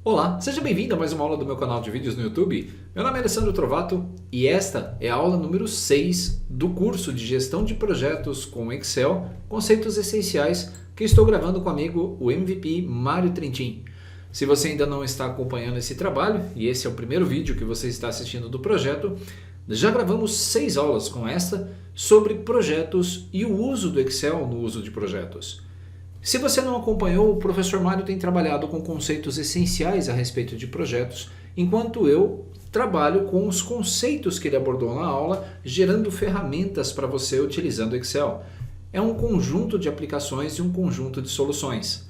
Olá, seja bem-vindo a mais uma aula do meu canal de vídeos no YouTube. Meu nome é Alessandro Trovato e esta é a aula número 6 do curso de Gestão de Projetos com Excel, Conceitos Essenciais, que estou gravando com o amigo, o MVP Mário Trentin. Se você ainda não está acompanhando esse trabalho, e esse é o primeiro vídeo que você está assistindo do projeto, já gravamos 6 aulas com esta sobre projetos e o uso do Excel no uso de projetos. Se você não acompanhou, o professor Mário tem trabalhado com conceitos essenciais a respeito de projetos, enquanto eu trabalho com os conceitos que ele abordou na aula, gerando ferramentas para você utilizando o Excel. É um conjunto de aplicações e um conjunto de soluções.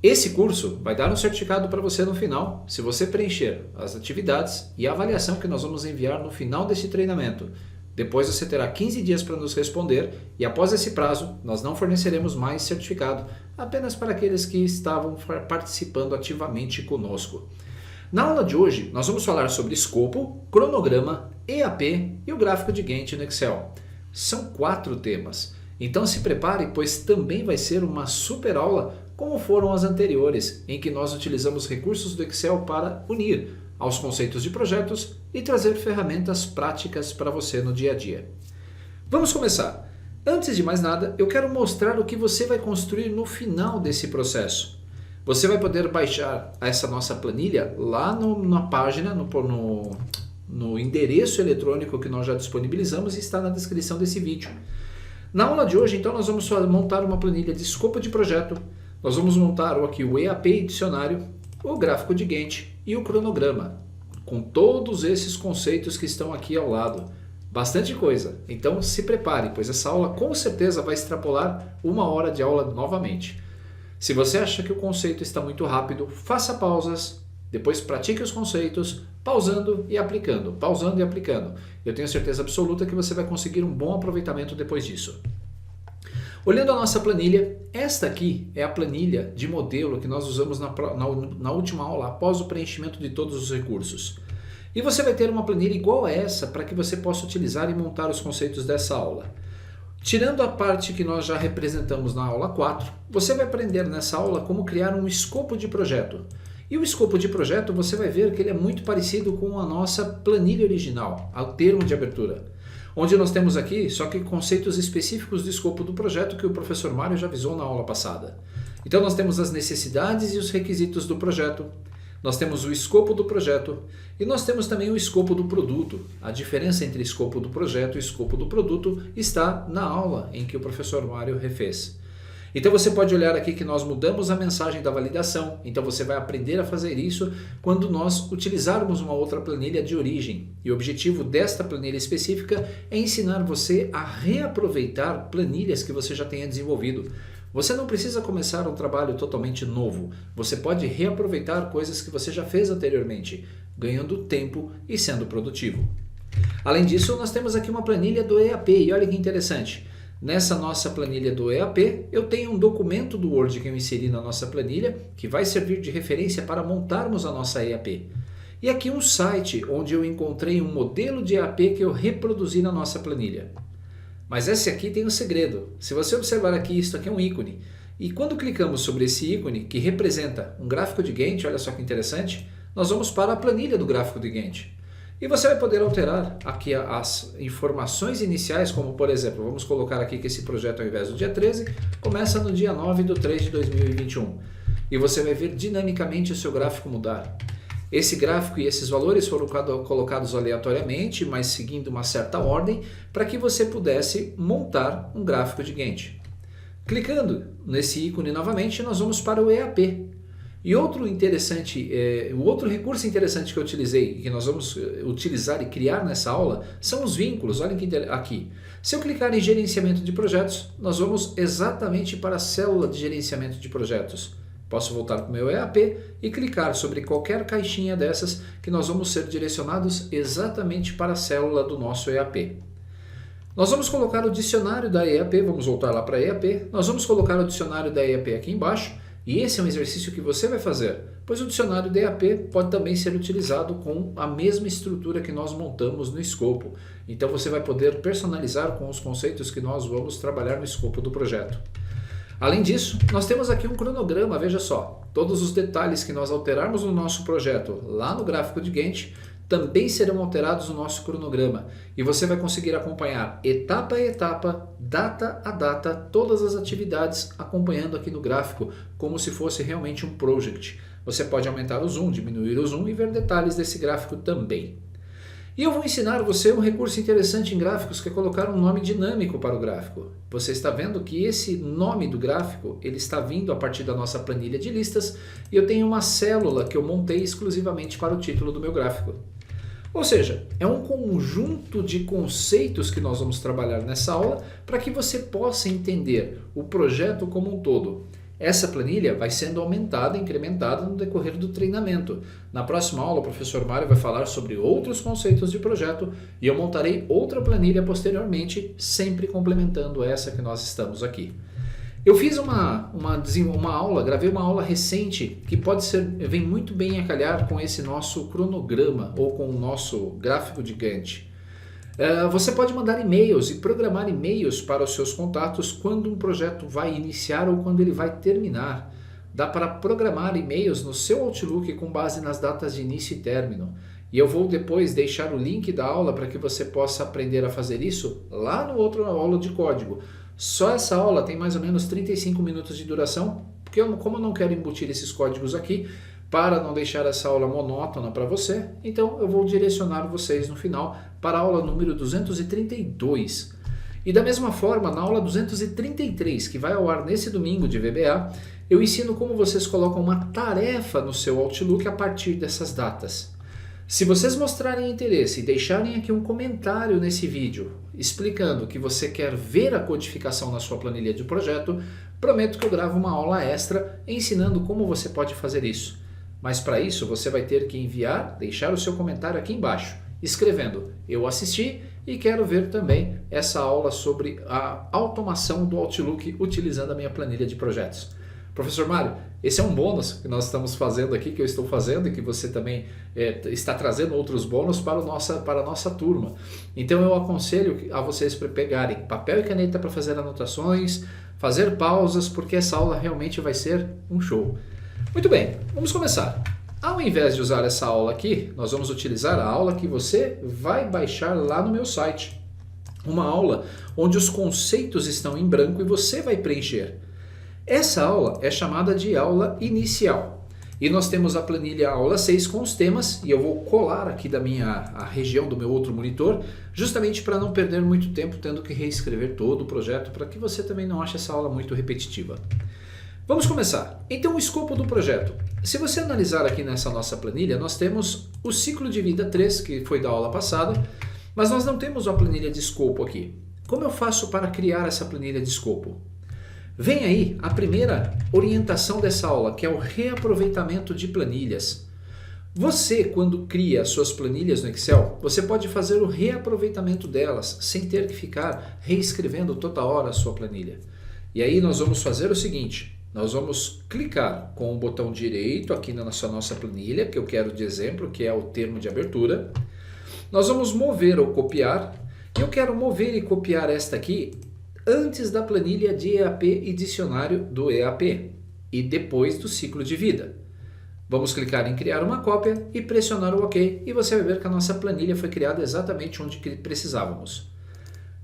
Esse curso vai dar um certificado para você no final, se você preencher as atividades e a avaliação que nós vamos enviar no final desse treinamento. Depois você terá 15 dias para nos responder e após esse prazo nós não forneceremos mais certificado, apenas para aqueles que estavam participando ativamente conosco. Na aula de hoje nós vamos falar sobre escopo, cronograma, EAP e o gráfico de Gantt no Excel. São 4 temas, então se prepare, pois também vai ser uma super aula como foram as anteriores, em que nós utilizamos recursos do Excel para unir aos conceitos de projetos e trazer ferramentas práticas para você no dia a dia. Vamos começar. Antes de mais nada, eu quero mostrar o que você vai construir no final desse processo. Você vai poder baixar essa nossa planilha lá na página, no endereço eletrônico que nós já disponibilizamos e está na descrição desse vídeo. Na aula de hoje, então, nós vamos montar uma planilha de escopo de projeto, nós vamos montar aqui o EAP e dicionário, o gráfico de Gantt e o cronograma, com todos esses conceitos que estão aqui ao lado. Bastante coisa, então se prepare, pois essa aula com certeza vai extrapolar 1 hora de aula novamente. Se você acha que o conceito está muito rápido, faça pausas, depois pratique os conceitos, pausando e aplicando, pausando e aplicando. Eu tenho certeza absoluta que você vai conseguir um bom aproveitamento depois disso. Olhando a nossa planilha, esta aqui é a planilha de modelo que nós usamos na última aula, após o preenchimento de todos os recursos. E você vai ter uma planilha igual a essa para que você possa utilizar e montar os conceitos dessa aula. Tirando a parte que nós já representamos na aula 4, você vai aprender nessa aula como criar um escopo de projeto. E o escopo de projeto você vai ver que ele é muito parecido com a nossa planilha original, ao termo de abertura. Onde nós temos aqui só que conceitos específicos do escopo do projeto que o professor Mário já avisou na aula passada. Então nós temos as necessidades e os requisitos do projeto, nós temos o escopo do projeto e nós temos também o escopo do produto. A diferença entre escopo do projeto e escopo do produto está na aula em que o professor Mário refez. Então você pode olhar aqui que nós mudamos a mensagem da validação, então você vai aprender a fazer isso quando nós utilizarmos uma outra planilha de origem. E o objetivo desta planilha específica é ensinar você a reaproveitar planilhas que você já tenha desenvolvido. Você não precisa começar um trabalho totalmente novo, você pode reaproveitar coisas que você já fez anteriormente, ganhando tempo e sendo produtivo. Além disso, nós temos aqui uma planilha do EAP e olha que interessante. Nessa nossa planilha do EAP, eu tenho um documento do Word que eu inseri na nossa planilha, que vai servir de referência para montarmos a nossa EAP. E aqui um site onde eu encontrei um modelo de EAP que eu reproduzi na nossa planilha. Mas esse aqui tem um segredo. Se você observar aqui, isso aqui é um ícone. E quando clicamos sobre esse ícone, que representa um gráfico de Gantt, olha só que interessante, nós vamos para a planilha do gráfico de Gantt. E você vai poder alterar aqui as informações iniciais, como por exemplo, vamos colocar aqui que esse projeto ao invés do dia 13, começa no dia 9/3/2021. E você vai ver dinamicamente o seu gráfico mudar. Esse gráfico e esses valores foram colocados aleatoriamente, mas seguindo uma certa ordem, para que você pudesse montar um gráfico de Gantt. Clicando nesse ícone novamente, nós vamos para o EAP. E o outro recurso interessante que eu utilizei, que nós vamos utilizar e criar nessa aula, são os vínculos. Olhem aqui. Se eu clicar em gerenciamento de projetos, nós vamos exatamente para a célula de gerenciamento de projetos. Posso voltar para o meu EAP e clicar sobre qualquer caixinha dessas que nós vamos ser direcionados exatamente para a célula do nosso EAP. Nós vamos colocar o dicionário da EAP, vamos voltar lá para a EAP, nós vamos colocar o dicionário da EAP aqui embaixo. E esse é um exercício que você vai fazer, pois o dicionário DAP pode também ser utilizado com a mesma estrutura que nós montamos no escopo. Então você vai poder personalizar com os conceitos que nós vamos trabalhar no escopo do projeto. Além disso, nós temos aqui um cronograma, veja só. Todos os detalhes que nós alterarmos no nosso projeto lá no gráfico de Gantt também serão alterados no nosso cronograma. E você vai conseguir acompanhar etapa a etapa, data a data, todas as atividades acompanhando aqui no gráfico, como se fosse realmente um project. Você pode aumentar o zoom, diminuir o zoom e ver detalhes desse gráfico também. E eu vou ensinar você um recurso interessante em gráficos, que é colocar um nome dinâmico para o gráfico. Você está vendo que esse nome do gráfico ele está vindo a partir da nossa planilha de listas e eu tenho uma célula que eu montei exclusivamente para o título do meu gráfico. Ou seja, é um conjunto de conceitos que nós vamos trabalhar nessa aula para que você possa entender o projeto como um todo. Essa planilha vai sendo aumentada e incrementada no decorrer do treinamento. Na próxima aula, o professor Mário vai falar sobre outros conceitos de projeto e eu montarei outra planilha posteriormente, sempre complementando essa que nós estamos aqui. Eu fiz uma aula, gravei uma aula recente que vem muito bem a calhar com esse nosso cronograma ou com o nosso gráfico de Gantt. Você pode mandar e-mails e programar e-mails para os seus contatos quando um projeto vai iniciar ou quando ele vai terminar. Dá para programar e-mails no seu Outlook com base nas datas de início e término. E eu vou depois deixar o link da aula para que você possa aprender a fazer isso lá no outro aula de código. Só essa aula tem mais ou menos 35 minutos de duração, porque como eu não quero embutir esses códigos aqui, para não deixar essa aula monótona para você, então eu vou direcionar vocês no final para a aula número 232. E da mesma forma, na aula 233, que vai ao ar nesse domingo de VBA, eu ensino como vocês colocam uma tarefa no seu Outlook a partir dessas datas. Se vocês mostrarem interesse e deixarem aqui um comentário nesse vídeo explicando que você quer ver a codificação na sua planilha de projeto, prometo que eu gravo uma aula extra ensinando como você pode fazer isso. Mas para isso você vai ter que deixar o seu comentário aqui embaixo, escrevendo: eu assisti e quero ver também essa aula sobre a automação do Outlook utilizando a minha planilha de projetos. Professor Mário, esse é um bônus que nós estamos fazendo aqui, que eu estou fazendo e que você também está trazendo outros bônus para a nossa turma. Então eu aconselho a vocês pegarem papel e caneta para fazer anotações, fazer pausas, porque essa aula realmente vai ser um show. Muito bem, vamos começar. Ao invés de usar essa aula aqui, nós vamos utilizar a aula que você vai baixar lá no meu site. Uma aula onde os conceitos estão em branco e você vai preencher. Essa aula é chamada de aula inicial. E nós temos a planilha aula 6 com os temas, e eu vou colar aqui a região do meu outro monitor, justamente para não perder muito tempo tendo que reescrever todo o projeto, para que você também não ache essa aula muito repetitiva. Vamos começar. Então, o escopo do projeto. Se você analisar aqui nessa nossa planilha, nós temos o ciclo de vida 3, que foi da aula passada, mas nós não temos a planilha de escopo aqui. Como eu faço para criar essa planilha de escopo? Vem aí a primeira orientação dessa aula, que é o reaproveitamento de planilhas. Você, quando cria suas planilhas no Excel, você pode fazer o reaproveitamento delas, sem ter que ficar reescrevendo toda hora a sua planilha. E aí nós vamos fazer o seguinte: nós vamos clicar com o botão direito aqui na nossa planilha, que eu quero de exemplo, que é o termo de abertura. Nós vamos mover ou copiar. Eu quero mover e copiar esta aqui antes da planilha de EAP e dicionário do EAP e depois do ciclo de vida. Vamos clicar em criar uma cópia e pressionar o OK e você vai ver que a nossa planilha foi criada exatamente onde precisávamos.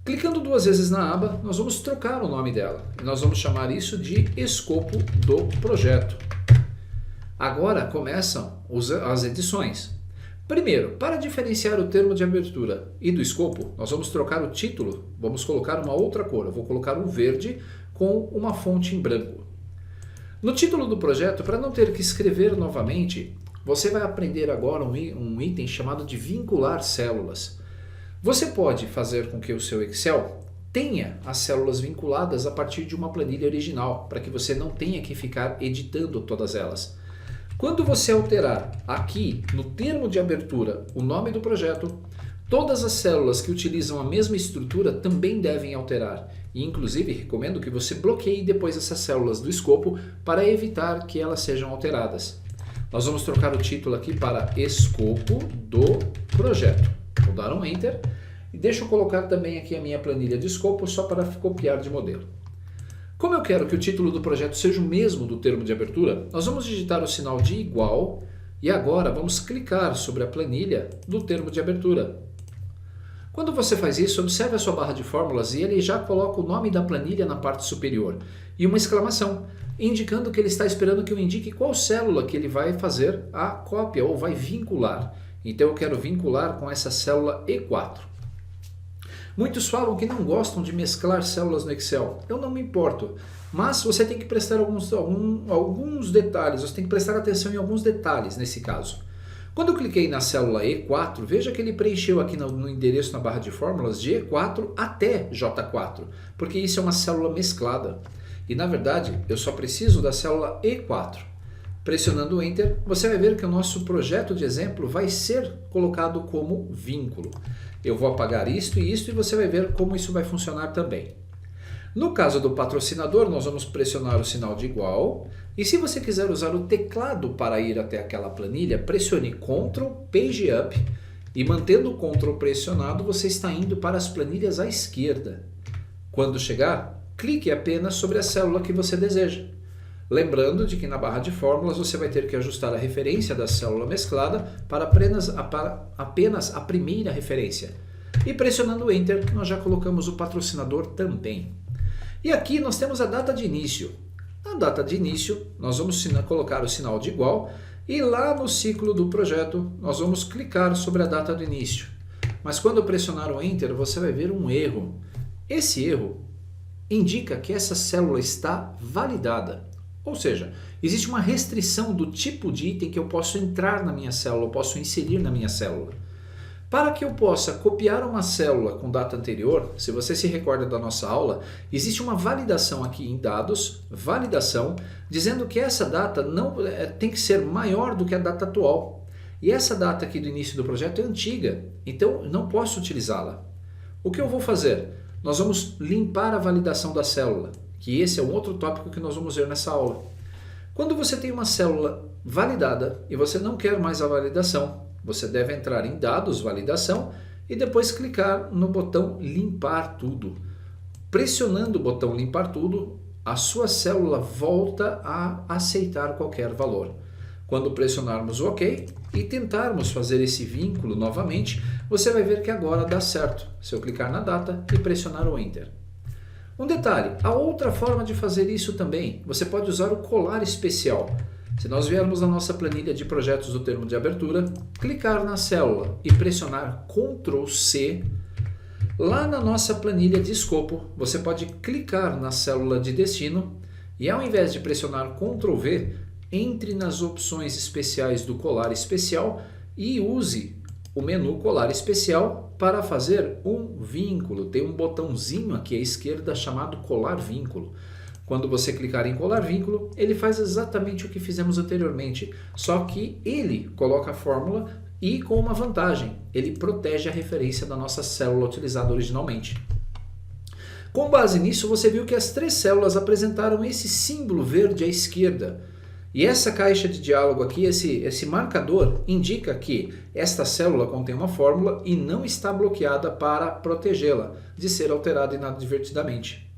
Clicando duas vezes na aba, nós vamos trocar o nome dela e nós vamos chamar isso de escopo do projeto. Agora começam as edições. Primeiro, para diferenciar o termo de abertura e do escopo, nós vamos trocar o título, vamos colocar uma outra cor. Eu vou colocar um verde com uma fonte em branco. No título do projeto, para não ter que escrever novamente, você vai aprender agora um item chamado de vincular células. Você pode fazer com que o seu Excel tenha as células vinculadas a partir de uma planilha original, para que você não tenha que ficar editando todas elas. Quando você alterar aqui no termo de abertura o nome do projeto, todas as células que utilizam a mesma estrutura também devem alterar. E inclusive recomendo que você bloqueie depois essas células do escopo para evitar que elas sejam alteradas. Nós vamos trocar o título aqui para escopo do projeto. Vou dar um Enter e deixa eu colocar também aqui a minha planilha de escopo só para copiar de modelo. Como eu quero que o título do projeto seja o mesmo do termo de abertura, nós vamos digitar o sinal de igual e agora vamos clicar sobre a planilha do termo de abertura. Quando você faz isso, observe a sua barra de fórmulas e ele já coloca o nome da planilha na parte superior e uma exclamação, indicando que ele está esperando que eu indique qual célula que ele vai fazer a cópia ou vai vincular. Então eu quero vincular com essa célula E4. Muitos falam que não gostam de mesclar células no Excel. Eu não me importo, mas você tem que prestar alguns detalhes, você tem que prestar atenção em alguns detalhes nesse caso. Quando eu cliquei na célula E4, veja que ele preencheu aqui no endereço na barra de fórmulas de E4 até J4, porque isso é uma célula mesclada. E na verdade, eu só preciso da célula E4. Pressionando o Enter, você vai ver que o nosso projeto de exemplo vai ser colocado como vínculo. Eu vou apagar isto e você vai ver como isso vai funcionar também. No caso do patrocinador, nós vamos pressionar o sinal de igual. E se você quiser usar o teclado para ir até aquela planilha, pressione Ctrl Page Up e mantendo o Ctrl pressionado, você está indo para as planilhas à esquerda. Quando chegar, clique apenas sobre a célula que você deseja. Lembrando de que na barra de fórmulas você vai ter que ajustar a referência da célula mesclada para apenas a primeira referência. E pressionando Enter, nós já colocamos o patrocinador também. E aqui nós temos a data de início. Na data de início, nós vamos colocar o sinal de igual e lá no ciclo do projeto, nós vamos clicar sobre a data do início. Mas quando pressionar o Enter, você vai ver um erro. Esse erro indica que essa célula está validada. Ou seja, existe uma restrição do tipo de item que eu posso entrar na minha célula, eu posso inserir na minha célula. Para que eu possa copiar uma célula com data anterior, se você se recorda da nossa aula, existe uma validação aqui em dados, validação, dizendo que essa data não tem que ser maior do que a data atual. E essa data aqui do início do projeto é antiga, então não posso utilizá-la. O que eu vou fazer? Nós vamos limpar a validação da célula, que esse é um outro tópico que nós vamos ver nessa aula. Quando você tem uma célula validada e você não quer mais a validação, você deve entrar em Dados, Validação e depois clicar no botão Limpar Tudo. Pressionando o botão Limpar Tudo, a sua célula volta a aceitar qualquer valor. Quando pressionarmos o OK e tentarmos fazer esse vínculo novamente, você vai ver que agora dá certo, se eu clicar na data e pressionar o Enter. Um detalhe, a outra forma de fazer isso também, você pode usar o colar especial. Se nós viermos na nossa planilha de projetos do termo de abertura, clicar na célula e pressionar Ctrl C, lá na nossa planilha de escopo, você pode clicar na célula de destino e ao invés de pressionar Ctrl V, entre nas opções especiais do colar especial e use o menu colar especial para fazer um vínculo. Tem um botãozinho aqui à esquerda chamado colar vínculo. Quando você clicar em colar vínculo, ele faz exatamente o que fizemos anteriormente, só que ele coloca a fórmula e com uma vantagem, ele protege a referência da nossa célula utilizada originalmente. Com base nisso, você viu que as três células apresentaram esse símbolo verde à esquerda. E essa caixa de diálogo aqui, esse marcador, indica que esta célula contém uma fórmula e não está bloqueada para protegê-la de ser alterada inadvertidamente.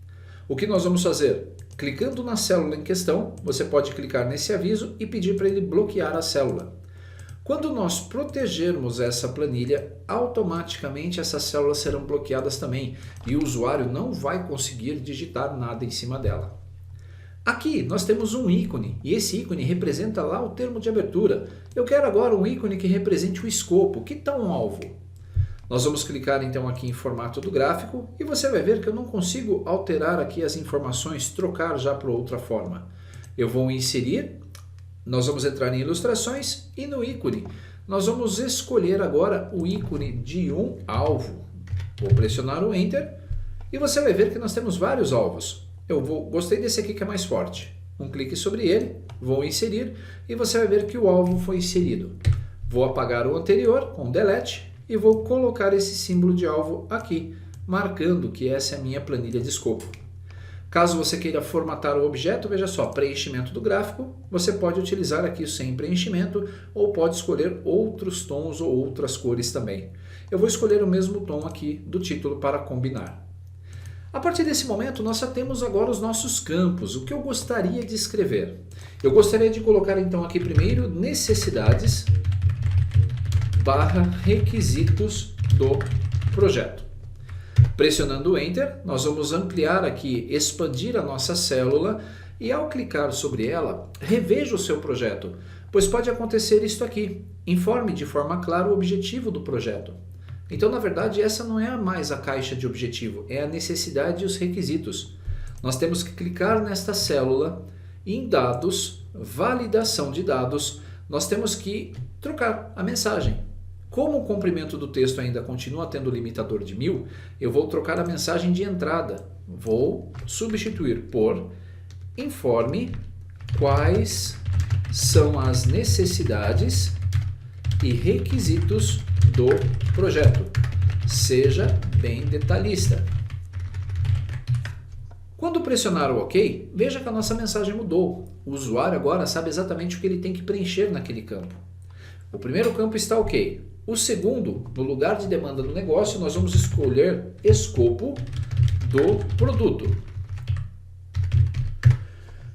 O que nós vamos fazer? Clicando na célula em questão, você pode clicar nesse aviso e pedir para ele bloquear a célula. Quando nós protegermos essa planilha, automaticamente essas células serão bloqueadas também e o usuário não vai conseguir digitar nada em cima dela. Aqui nós temos um ícone e esse ícone representa lá o termo de abertura. Eu quero agora um ícone que represente o escopo. Que tal um alvo? Nós vamos clicar então aqui em formato do gráfico e você vai ver que eu não consigo alterar aqui as informações, trocar já para outra forma. Eu vou inserir, nós vamos entrar em ilustrações e no ícone nós vamos escolher agora o ícone de um alvo. Vou pressionar o Enter e você vai ver que nós temos vários alvos. Gostei desse aqui que é mais forte. Um clique sobre ele, vou inserir e você vai ver que o alvo foi inserido. Vou apagar o anterior com Delete e vou colocar esse símbolo de alvo aqui, marcando que essa é a minha planilha de escopo. Caso você queira formatar o objeto, veja só, preenchimento do gráfico, você pode utilizar aqui sem preenchimento ou pode escolher outros tons ou outras cores também. Eu vou escolher o mesmo tom aqui do título para combinar. A partir desse momento, nós já temos agora os nossos campos. O que eu gostaria de escrever? Eu gostaria de colocar então aqui primeiro necessidades barra requisitos do projeto. Pressionando Enter, nós vamos ampliar aqui, expandir a nossa célula e ao clicar sobre ela, reveja o seu projeto, pois pode acontecer isto aqui. Informe de forma clara o objetivo do projeto. Então, na verdade, essa não é mais a caixa de objetivo, é a necessidade e os requisitos. Nós temos que clicar nesta célula, em dados, validação de dados, nós temos que trocar a mensagem. Como o comprimento do texto ainda continua tendo o limitador de 1000, eu vou trocar a mensagem de entrada. Vou substituir por informe quais são as necessidades e requisitos do projeto. Seja bem detalhista. Quando pressionar o OK, veja que a nossa mensagem mudou. O usuário agora sabe exatamente o que ele tem que preencher naquele campo. O primeiro campo está OK. O segundo, no lugar de demanda do negócio, nós vamos escolher escopo do produto.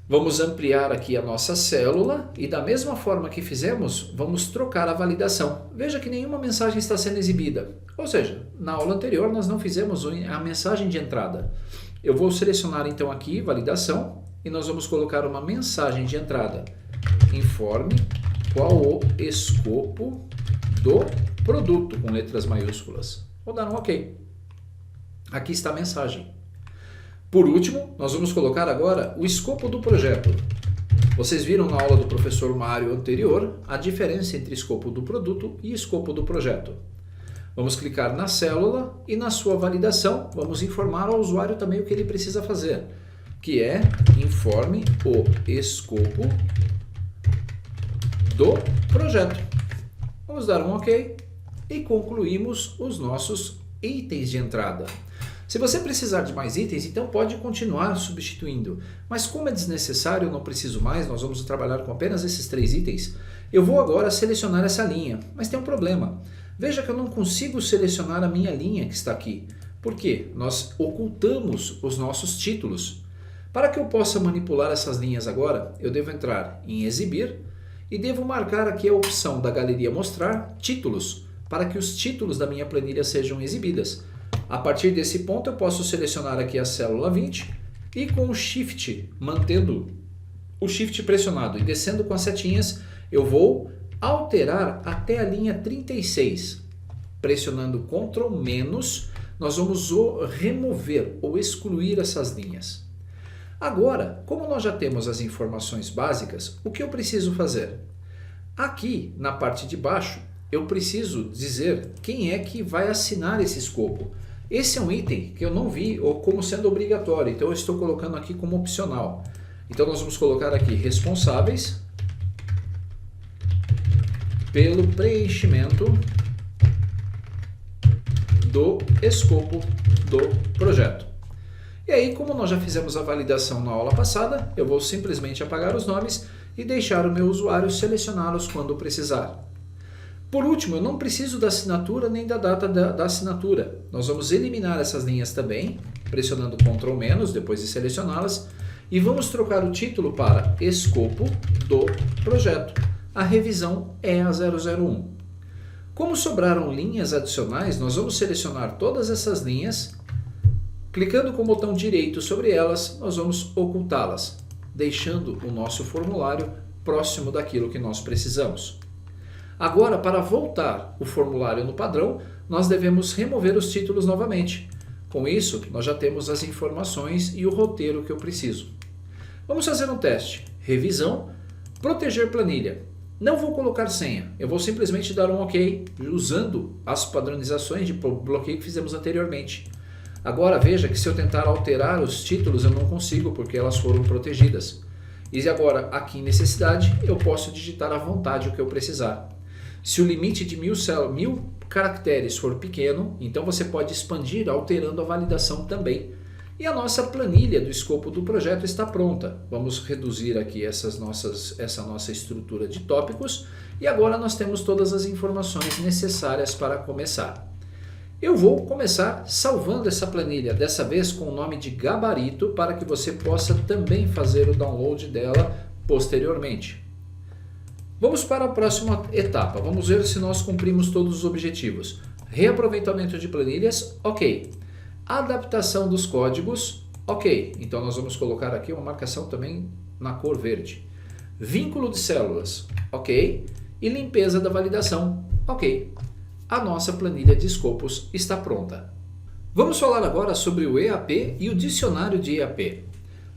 Vamos ampliar aqui a nossa célula e da mesma forma que fizemos, vamos trocar a validação. Veja que nenhuma mensagem está sendo exibida. Ou seja, na aula anterior nós não fizemos a mensagem de entrada. Eu vou selecionar então aqui validação e nós vamos colocar uma mensagem de entrada. Informe qual o escopo do produto com letras maiúsculas. Vou dar um OK. Aqui está a mensagem. Por último, nós vamos colocar agora o escopo do projeto. Vocês viram na aula do professor Mário anterior a diferença entre escopo do produto e escopo do projeto. Vamos clicar na célula e na sua validação vamos informar ao usuário também o que ele precisa fazer, que é informe o escopo do projeto. Vamos dar um OK e concluímos os nossos itens de entrada. Se você precisar de mais itens, então pode continuar substituindo. Mas como é desnecessário, eu não preciso mais, nós vamos trabalhar com apenas esses 3 itens, eu vou agora selecionar essa linha. Mas tem um problema. Veja que eu não consigo selecionar a minha linha que está aqui. Por quê? Nós ocultamos os nossos títulos. Para que eu possa manipular essas linhas agora, eu devo entrar em Exibir e devo marcar aqui a opção da galeria Mostrar Títulos, para que os títulos da minha planilha sejam exibidas. A partir desse ponto eu posso selecionar aqui a célula 20 e com o Shift, mantendo o Shift pressionado e descendo com as setinhas, eu vou alterar até a linha 36. Pressionando Ctrl-, nós vamos remover ou excluir essas linhas. Agora, como nós já temos as informações básicas, o que eu preciso fazer? Aqui na parte de baixo, eu preciso dizer quem é que vai assinar esse escopo. Esse é um item que eu não vi ou como sendo obrigatório, então eu estou colocando aqui como opcional. Então nós vamos colocar aqui responsáveis pelo preenchimento do escopo do projeto. E aí, como nós já fizemos a validação na aula passada, eu vou simplesmente apagar os nomes e deixar o meu usuário selecioná-los quando precisar. Por último, eu não preciso da assinatura nem da data da assinatura. Nós vamos eliminar essas linhas também, pressionando Ctrl-, depois de selecioná-las, e vamos trocar o título para Escopo do Projeto. A revisão é a 001. Como sobraram linhas adicionais, nós vamos selecionar todas essas linhas. Clicando com o botão direito sobre elas, nós vamos ocultá-las, deixando o nosso formulário próximo daquilo que nós precisamos. Agora, para voltar o formulário no padrão, nós devemos remover os títulos novamente. Com isso, nós já temos as informações e o roteiro que eu preciso. Vamos fazer um teste. Revisão, proteger planilha. Não vou colocar senha, eu vou simplesmente dar um OK usando as padronizações de bloqueio que fizemos anteriormente. Agora veja que se eu tentar alterar os títulos eu não consigo porque elas foram protegidas. E agora aqui em necessidade eu posso digitar à vontade o que eu precisar. Se o limite de 1000 caracteres for pequeno, então você pode expandir alterando a validação também. E a nossa planilha do escopo do projeto está pronta. Vamos reduzir aqui essa nossa estrutura de tópicos e agora nós temos todas as informações necessárias para começar. Eu vou começar salvando essa planilha, dessa vez com o nome de gabarito, para que você possa também fazer o download dela posteriormente. Vamos para a próxima etapa, vamos ver se nós cumprimos todos os objetivos. Reaproveitamento de planilhas, ok. Adaptação dos códigos, ok. Então nós vamos colocar aqui uma marcação também na cor verde. Vínculo de células, ok. E limpeza da validação, ok. A nossa planilha de escopos está pronta. Vamos falar agora sobre o EAP e o dicionário de EAP.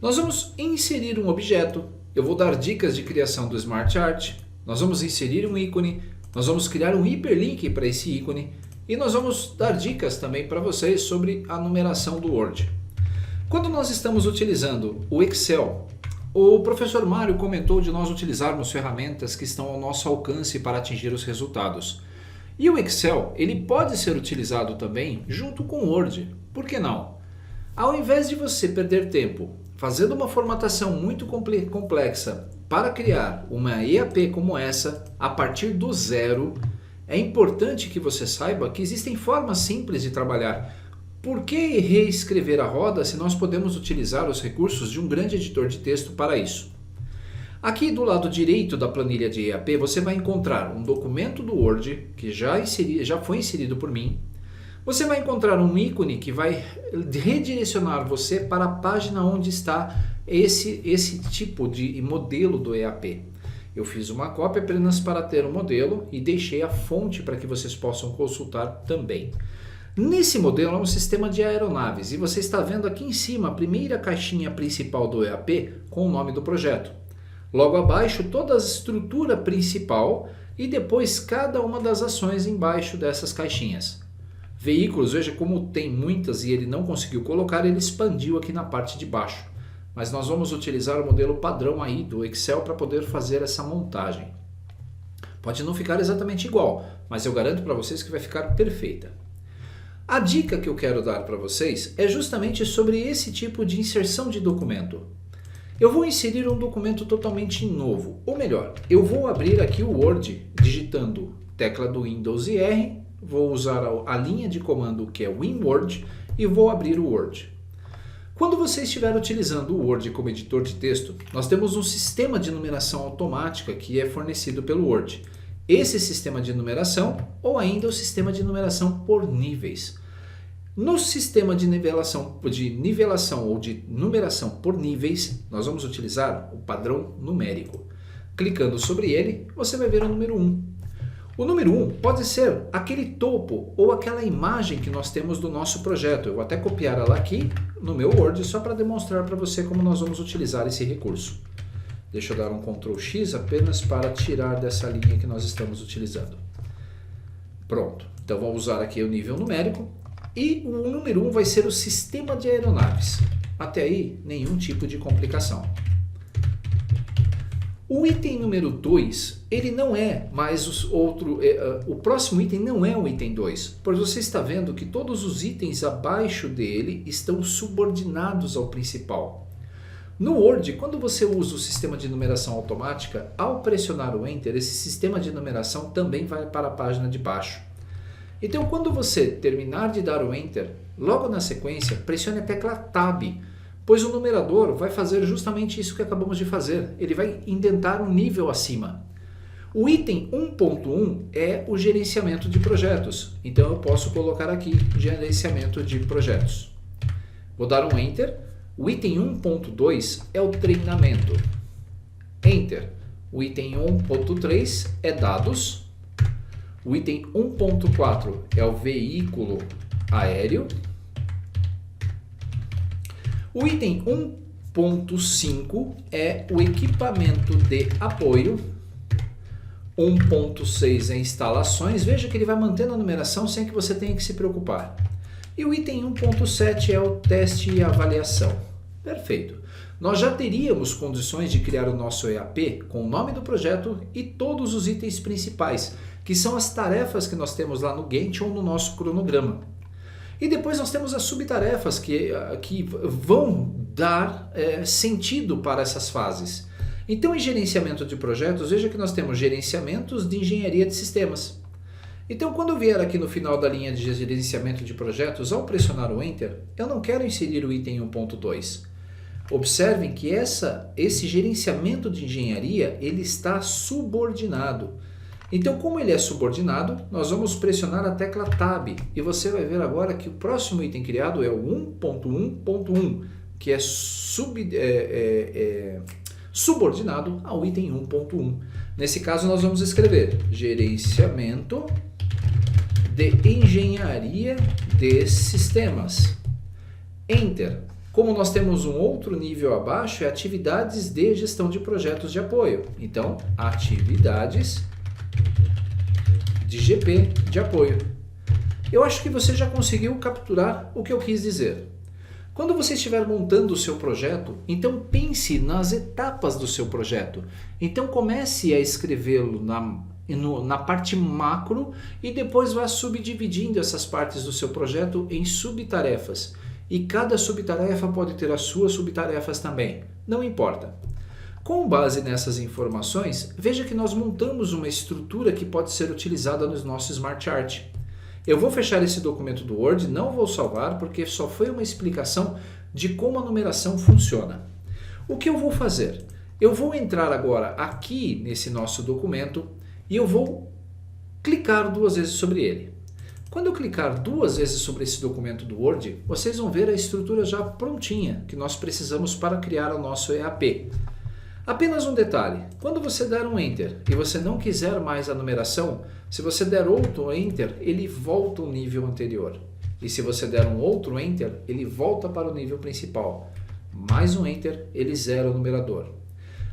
Nós vamos inserir um objeto, eu vou dar dicas de criação do Smart Art, nós vamos inserir um ícone, nós vamos criar um hiperlink para esse ícone e nós vamos dar dicas também para vocês sobre a numeração do Word. Quando nós estamos utilizando o Excel, o professor Mário comentou de nós utilizarmos ferramentas que estão ao nosso alcance para atingir os resultados. E o Excel, ele pode ser utilizado também junto com o Word, por que não? Ao invés de você perder tempo fazendo uma formatação muito complexa para criar uma EAP como essa, a partir do zero, é importante que você saiba que existem formas simples de trabalhar. Por que reescrever a roda se nós podemos utilizar os recursos de um grande editor de texto para isso? Aqui do lado direito da planilha de EAP você vai encontrar um documento do Word que já foi inserido por mim. Você vai encontrar um ícone que vai redirecionar você para a página onde está esse tipo de modelo do EAP. Eu fiz uma cópia apenas para ter um modelo e deixei a fonte para que vocês possam consultar também. Nesse modelo é um sistema de aeronaves e você está vendo aqui em cima a primeira caixinha principal do EAP com o nome do projeto. Logo abaixo toda a estrutura principal e depois cada uma das ações embaixo dessas caixinhas. Veículos, veja como tem muitas e ele não conseguiu colocar, ele expandiu aqui na parte de baixo. Mas nós vamos utilizar o modelo padrão aí do Excel para poder fazer essa montagem. Pode não ficar exatamente igual, mas eu garanto para vocês que vai ficar perfeita. A dica que eu quero dar para vocês é justamente sobre esse tipo de inserção de documento. Eu vou inserir um documento totalmente novo, ou melhor, eu vou abrir aqui o Word digitando tecla do Windows e R, vou usar a linha de comando que é WinWord e vou abrir o Word. Quando você estiver utilizando o Word como editor de texto, nós temos um sistema de numeração automática que é fornecido pelo Word. Esse sistema de numeração ou ainda o sistema de numeração por níveis. No sistema de nivelação ou de numeração por níveis, nós vamos utilizar o padrão numérico. Clicando sobre ele, você vai ver o número 1. O número 1 pode ser aquele topo ou aquela imagem que nós temos do nosso projeto. Eu vou até copiar ela aqui no meu Word só para demonstrar para você como nós vamos utilizar esse recurso. Deixa eu dar um Ctrl X apenas para tirar dessa linha que nós estamos utilizando. Pronto, então vou usar aqui o nível numérico. E o número 1 vai ser o sistema de aeronaves. Até aí, nenhum tipo de complicação. O item número 2, ele não é mais o próximo item não é o item 2, pois você está vendo que todos os itens abaixo dele estão subordinados ao principal. No Word, quando você usa o sistema de numeração automática, ao pressionar o Enter, esse sistema de numeração também vai para a página de baixo. Então, quando você terminar de dar o Enter, logo na sequência, pressione a tecla Tab, pois o numerador vai fazer justamente isso que acabamos de fazer. Ele vai indentar um nível acima. O item 1.1 é o gerenciamento de projetos. Então, eu posso colocar aqui gerenciamento de projetos. Vou dar um Enter. O item 1.2 é o treinamento. Enter. O item 1.3 é dados. O item 1.4 é o veículo aéreo. O item 1.5 é o equipamento de apoio. 1.6 é instalações. Veja que ele vai mantendo a numeração sem que você tenha que se preocupar. E o item 1.7 é o teste e avaliação. Perfeito. Nós já teríamos condições de criar o nosso EAP com o nome do projeto e todos os itens principais, que são as tarefas que nós temos lá no Gantt ou no nosso cronograma. E depois nós temos as subtarefas que vão dar sentido para essas fases. Então, em gerenciamento de projetos, veja que nós temos gerenciamentos de engenharia de sistemas. Então, quando eu vier aqui no final da linha de gerenciamento de projetos, ao pressionar o Enter, eu não quero inserir o item 1.2. Observem que esse gerenciamento de engenharia ele está subordinado. Então, como ele é subordinado, nós vamos pressionar a tecla Tab e você vai ver agora que o próximo item criado é o 1.1.1, que é subordinado ao item 1.1. Nesse caso, nós vamos escrever gerenciamento de engenharia de sistemas. Enter. Como nós temos um outro nível abaixo, é atividades de gestão de projetos de apoio. Então, atividades de GP de apoio. Eu acho que você já conseguiu capturar o que eu quis dizer. Quando você estiver montando o seu projeto, então pense nas etapas do seu projeto. Então comece a escrevê-lo na parte macro e depois vá subdividindo essas partes do seu projeto em subtarefas. E cada subtarefa pode ter as suas subtarefas também, não importa. Com base nessas informações, veja que nós montamos uma estrutura que pode ser utilizada no nosso Smart Chart. Eu vou fechar esse documento do Word, não vou salvar porque só foi uma explicação de como a numeração funciona. O que eu vou fazer? Eu vou entrar agora aqui nesse nosso documento e eu vou clicar 2 vezes sobre ele. Quando eu clicar 2 vezes sobre esse documento do Word, vocês vão ver a estrutura já prontinha que nós precisamos para criar o nosso EAP. Apenas um detalhe, quando você der um Enter e você não quiser mais a numeração, se você der outro Enter, ele volta ao nível anterior. E se você der um outro Enter, ele volta para o nível principal. Mais um Enter, ele zera o numerador.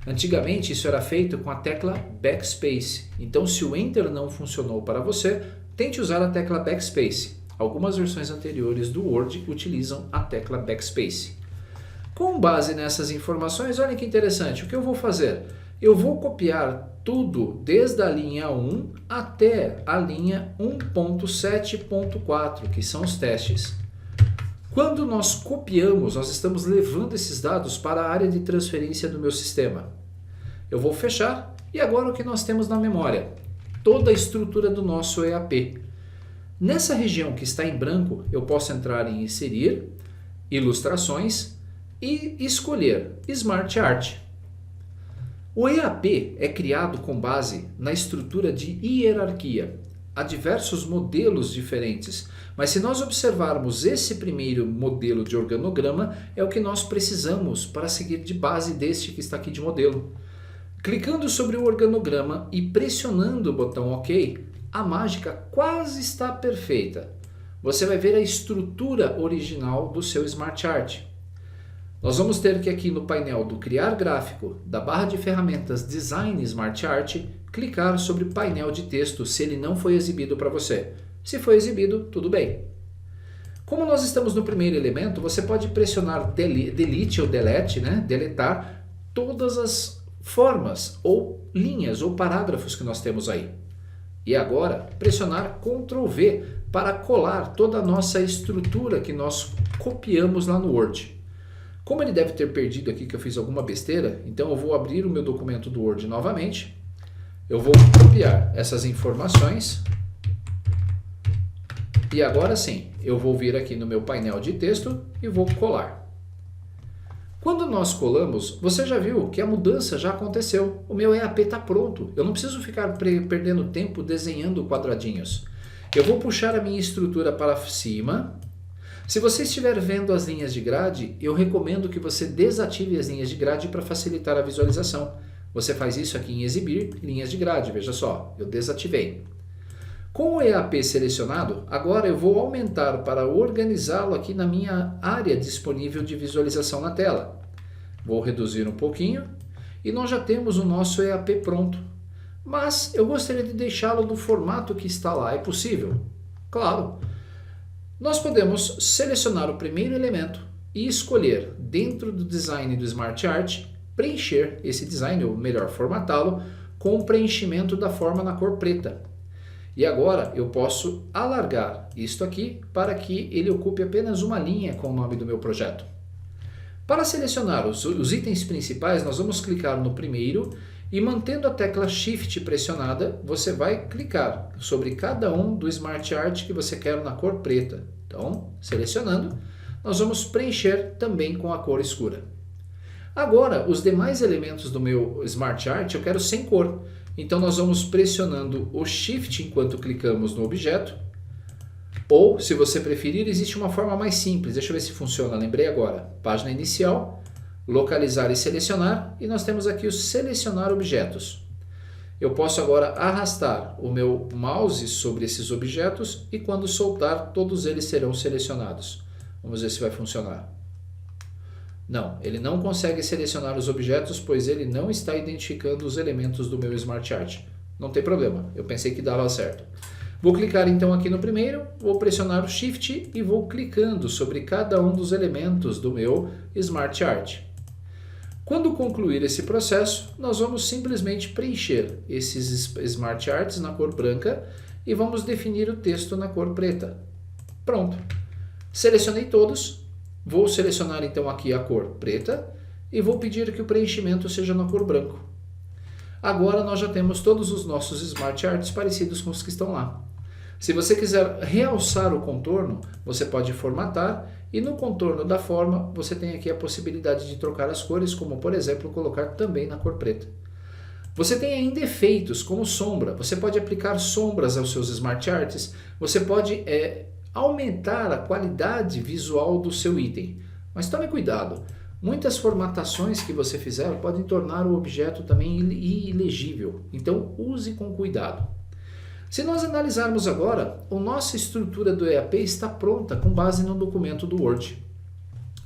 Antigamente isso era feito com a tecla Backspace, então se o Enter não funcionou para você, tente usar a tecla Backspace. Algumas versões anteriores do Word utilizam a tecla Backspace. Com base nessas informações, olha que interessante, o que eu vou fazer? Eu vou copiar tudo desde a linha 1 até a linha 1.7.4, que são os testes. Quando nós copiamos, nós estamos levando esses dados para a área de transferência do meu sistema. Eu vou fechar e agora o que nós temos na memória? Toda a estrutura do nosso EAP. Nessa região que está em branco, eu posso entrar em Inserir, Ilustrações e escolher Smart Chart. O EAP é criado com base na estrutura de hierarquia. Há diversos modelos diferentes, mas se nós observarmos esse primeiro modelo de organograma, é o que nós precisamos para seguir de base deste que está aqui de modelo. Clicando sobre o organograma e pressionando o botão OK, a mágica quase está perfeita. Você vai ver a estrutura original do seu Smart Chart. Nós vamos ter que aqui no painel do Criar Gráfico, da barra de ferramentas Design Smart Chart, clicar sobre painel de texto se ele não foi exibido para você. Se foi exibido, tudo bem. Como nós estamos no primeiro elemento, você pode pressionar Delete ou Delete, deletar todas as formas ou linhas ou parágrafos que nós temos aí. E agora, pressionar Ctrl V para colar toda a nossa estrutura que nós copiamos lá no Word. Como ele deve ter perdido aqui que eu fiz alguma besteira, então eu vou abrir o meu documento do Word novamente. Eu vou copiar essas informações. E agora sim, eu vou vir aqui no meu painel de texto e vou colar. Quando nós colamos, você já viu que a mudança já aconteceu. O meu EAP está pronto. Eu não preciso ficar perdendo tempo desenhando quadradinhos. Eu vou puxar a minha estrutura para cima. Se você estiver vendo as linhas de grade, eu recomendo que você desative as linhas de grade para facilitar a visualização. Você faz isso aqui em Exibir, linhas de grade, veja só, eu desativei. Com o EAP selecionado, agora eu vou aumentar para organizá-lo aqui na minha área disponível de visualização na tela. Vou reduzir um pouquinho e nós já temos o nosso EAP pronto. Mas eu gostaria de deixá-lo no formato que está lá, é possível? Claro! Nós podemos selecionar o primeiro elemento e escolher, dentro do design do Smart Chart, preencher esse design, ou melhor, formatá-lo, com o preenchimento da forma na cor preta. E agora eu posso alargar isto aqui para que ele ocupe apenas uma linha com o nome do meu projeto. Para selecionar os itens principais, nós vamos clicar no primeiro E mantendo a tecla Shift pressionada, você vai clicar sobre cada um do Smart Art que você quer na cor preta. Então, selecionando, nós vamos preencher também com a cor escura. Agora, os demais elementos do meu Smart Art eu quero sem cor. Então, nós vamos pressionando o Shift enquanto clicamos no objeto. Ou, se você preferir, existe uma forma mais simples. Deixa eu ver se funciona, lembrei agora. Página inicial, localizar e selecionar. E nós temos aqui o selecionar objetos. Eu posso agora arrastar o meu mouse sobre esses objetos e quando soltar, todos eles serão selecionados. Vamos ver se vai funcionar. Não, ele não consegue selecionar os objetos, pois ele não está identificando os elementos do meu Smart Art. Não tem problema, eu pensei que dava certo. Vou clicar então aqui no primeiro, vou pressionar o Shift e vou clicando sobre cada um dos elementos do meu Smart Art. Quando concluir esse processo, nós vamos simplesmente preencher esses Smart Arts na cor branca e vamos definir o texto na cor preta. Pronto. Selecionei todos, vou selecionar então aqui a cor preta e vou pedir que o preenchimento seja na cor branco. Agora nós já temos todos os nossos Smart Arts parecidos com os que estão lá. Se você quiser realçar o contorno, você pode formatar e no contorno da forma você tem aqui a possibilidade de trocar as cores, como por exemplo colocar também na cor preta. Você tem ainda efeitos como sombra, você pode aplicar sombras aos seus Smart Arts, você pode aumentar a qualidade visual do seu item. Mas tome cuidado, muitas formatações que você fizer podem tornar o objeto também ilegível, então use com cuidado. Se nós analisarmos agora, a nossa estrutura do EAP está pronta com base no documento do Word.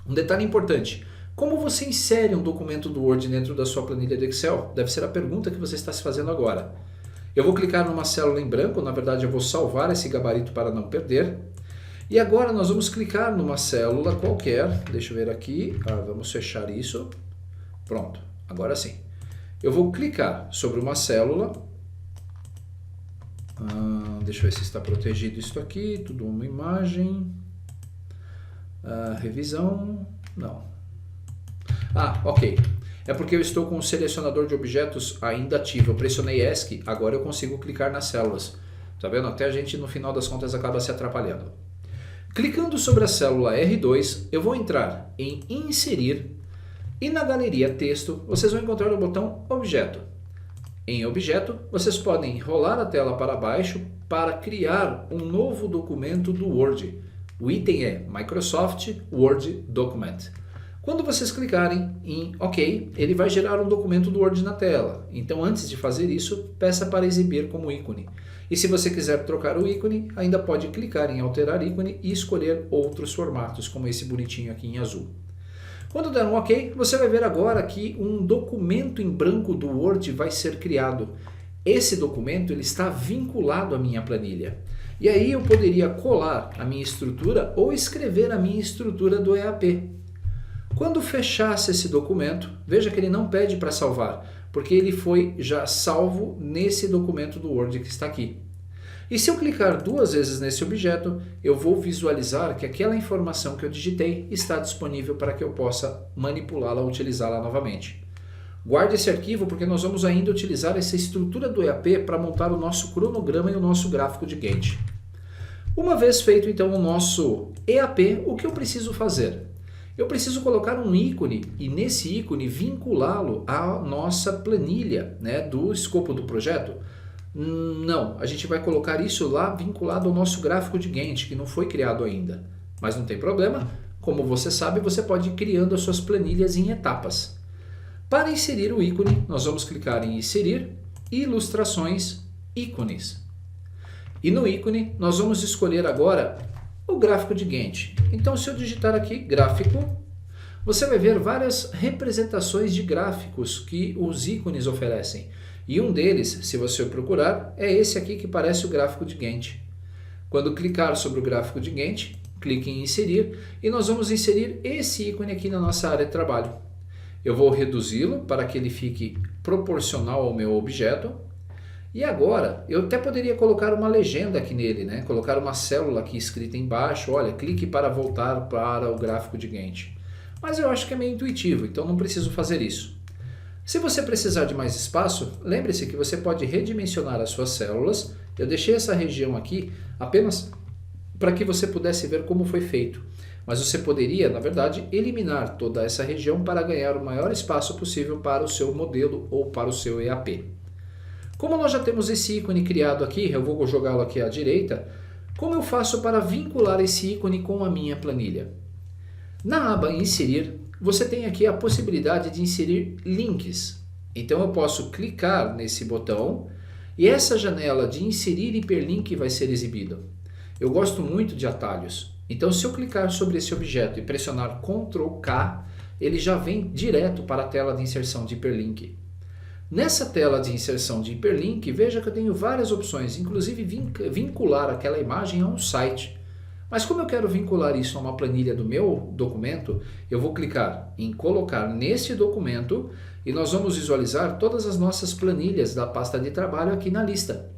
Um detalhe importante, como você insere um documento do Word dentro da sua planilha de Excel? Deve ser a pergunta que você está se fazendo agora. Eu vou clicar numa célula em branco, na verdade eu vou salvar esse gabarito para não perder. E agora nós vamos clicar numa célula qualquer, deixa eu ver aqui, vamos fechar isso. Pronto, agora sim. Eu vou clicar sobre uma célula. Deixa eu ver se está protegido isso aqui, tudo uma imagem, revisão, não, ok, é porque eu estou com o selecionador de objetos ainda ativo, eu pressionei ESC, agora eu consigo clicar nas células, tá vendo? Até a gente no final das contas acaba se atrapalhando. Clicando sobre a célula R2, eu vou entrar em inserir e na galeria texto vocês vão encontrar o botão objeto. Em objeto, vocês podem rolar a tela para baixo para criar um novo documento do Word. O item é Microsoft Word Document. Quando vocês clicarem em OK, ele vai gerar um documento do Word na tela. Então, antes de fazer isso, peça para exibir como ícone. E se você quiser trocar o ícone, ainda pode clicar em alterar ícone e escolher outros formatos, como esse bonitinho aqui em azul. Quando der um OK, você vai ver agora que um documento em branco do Word vai ser criado. Esse documento ele está vinculado à minha planilha. E aí eu poderia colar a minha estrutura ou escrever a minha estrutura do EAP. Quando fechasse esse documento, veja que ele não pede para salvar, porque ele foi já salvo nesse documento do Word que está aqui. E se eu clicar duas vezes nesse objeto, eu vou visualizar que aquela informação que eu digitei está disponível para que eu possa manipulá-la ou utilizá-la novamente. Guarde esse arquivo porque nós vamos ainda utilizar essa estrutura do EAP para montar o nosso cronograma e o nosso gráfico de Gantt. Uma vez feito então o nosso EAP, o que eu preciso fazer? Eu preciso colocar um ícone e nesse ícone vinculá-lo à nossa planilha, do escopo do projeto. Não, a gente vai colocar isso lá vinculado ao nosso gráfico de Gantt, que não foi criado ainda. Mas não tem problema, como você sabe, você pode ir criando as suas planilhas em etapas. Para inserir o ícone, nós vamos clicar em Inserir, Ilustrações, Ícones. E no ícone, nós vamos escolher agora o gráfico de Gantt. Então, se eu digitar aqui, gráfico, você vai ver várias representações de gráficos que os ícones oferecem. E um deles, se você procurar, é esse aqui que parece o gráfico de Gantt. Quando clicar sobre o gráfico de Gantt, clique em Inserir e nós vamos inserir esse ícone aqui na nossa área de trabalho. Eu vou reduzi-lo para que ele fique proporcional ao meu objeto. E agora, eu até poderia colocar uma legenda aqui nele, colocar uma célula aqui escrita embaixo, olha, clique para voltar para o gráfico de Gantt. Mas eu acho que é meio intuitivo, então não preciso fazer isso. Se você precisar de mais espaço, lembre-se que você pode redimensionar as suas células. Eu deixei essa região aqui apenas para que você pudesse ver como foi feito. Mas você poderia, na verdade, eliminar toda essa região para ganhar o maior espaço possível para o seu modelo ou para o seu EAP. Como nós já temos esse ícone criado aqui, eu vou jogá-lo aqui à direita, como eu faço para vincular esse ícone com a minha planilha? Na aba Inserir, você tem aqui a possibilidade de inserir links. Então eu posso clicar nesse botão e essa janela de inserir hiperlink vai ser exibida. Eu gosto muito de atalhos, então se eu clicar sobre esse objeto e pressionar Ctrl K, ele já vem direto para a tela de inserção de hiperlink. Nessa tela de inserção de hiperlink, veja que eu tenho várias opções, inclusive vincular aquela imagem a um site. Mas como eu quero vincular isso a uma planilha do meu documento, eu vou clicar em colocar neste documento e nós vamos visualizar todas as nossas planilhas da pasta de trabalho aqui na lista.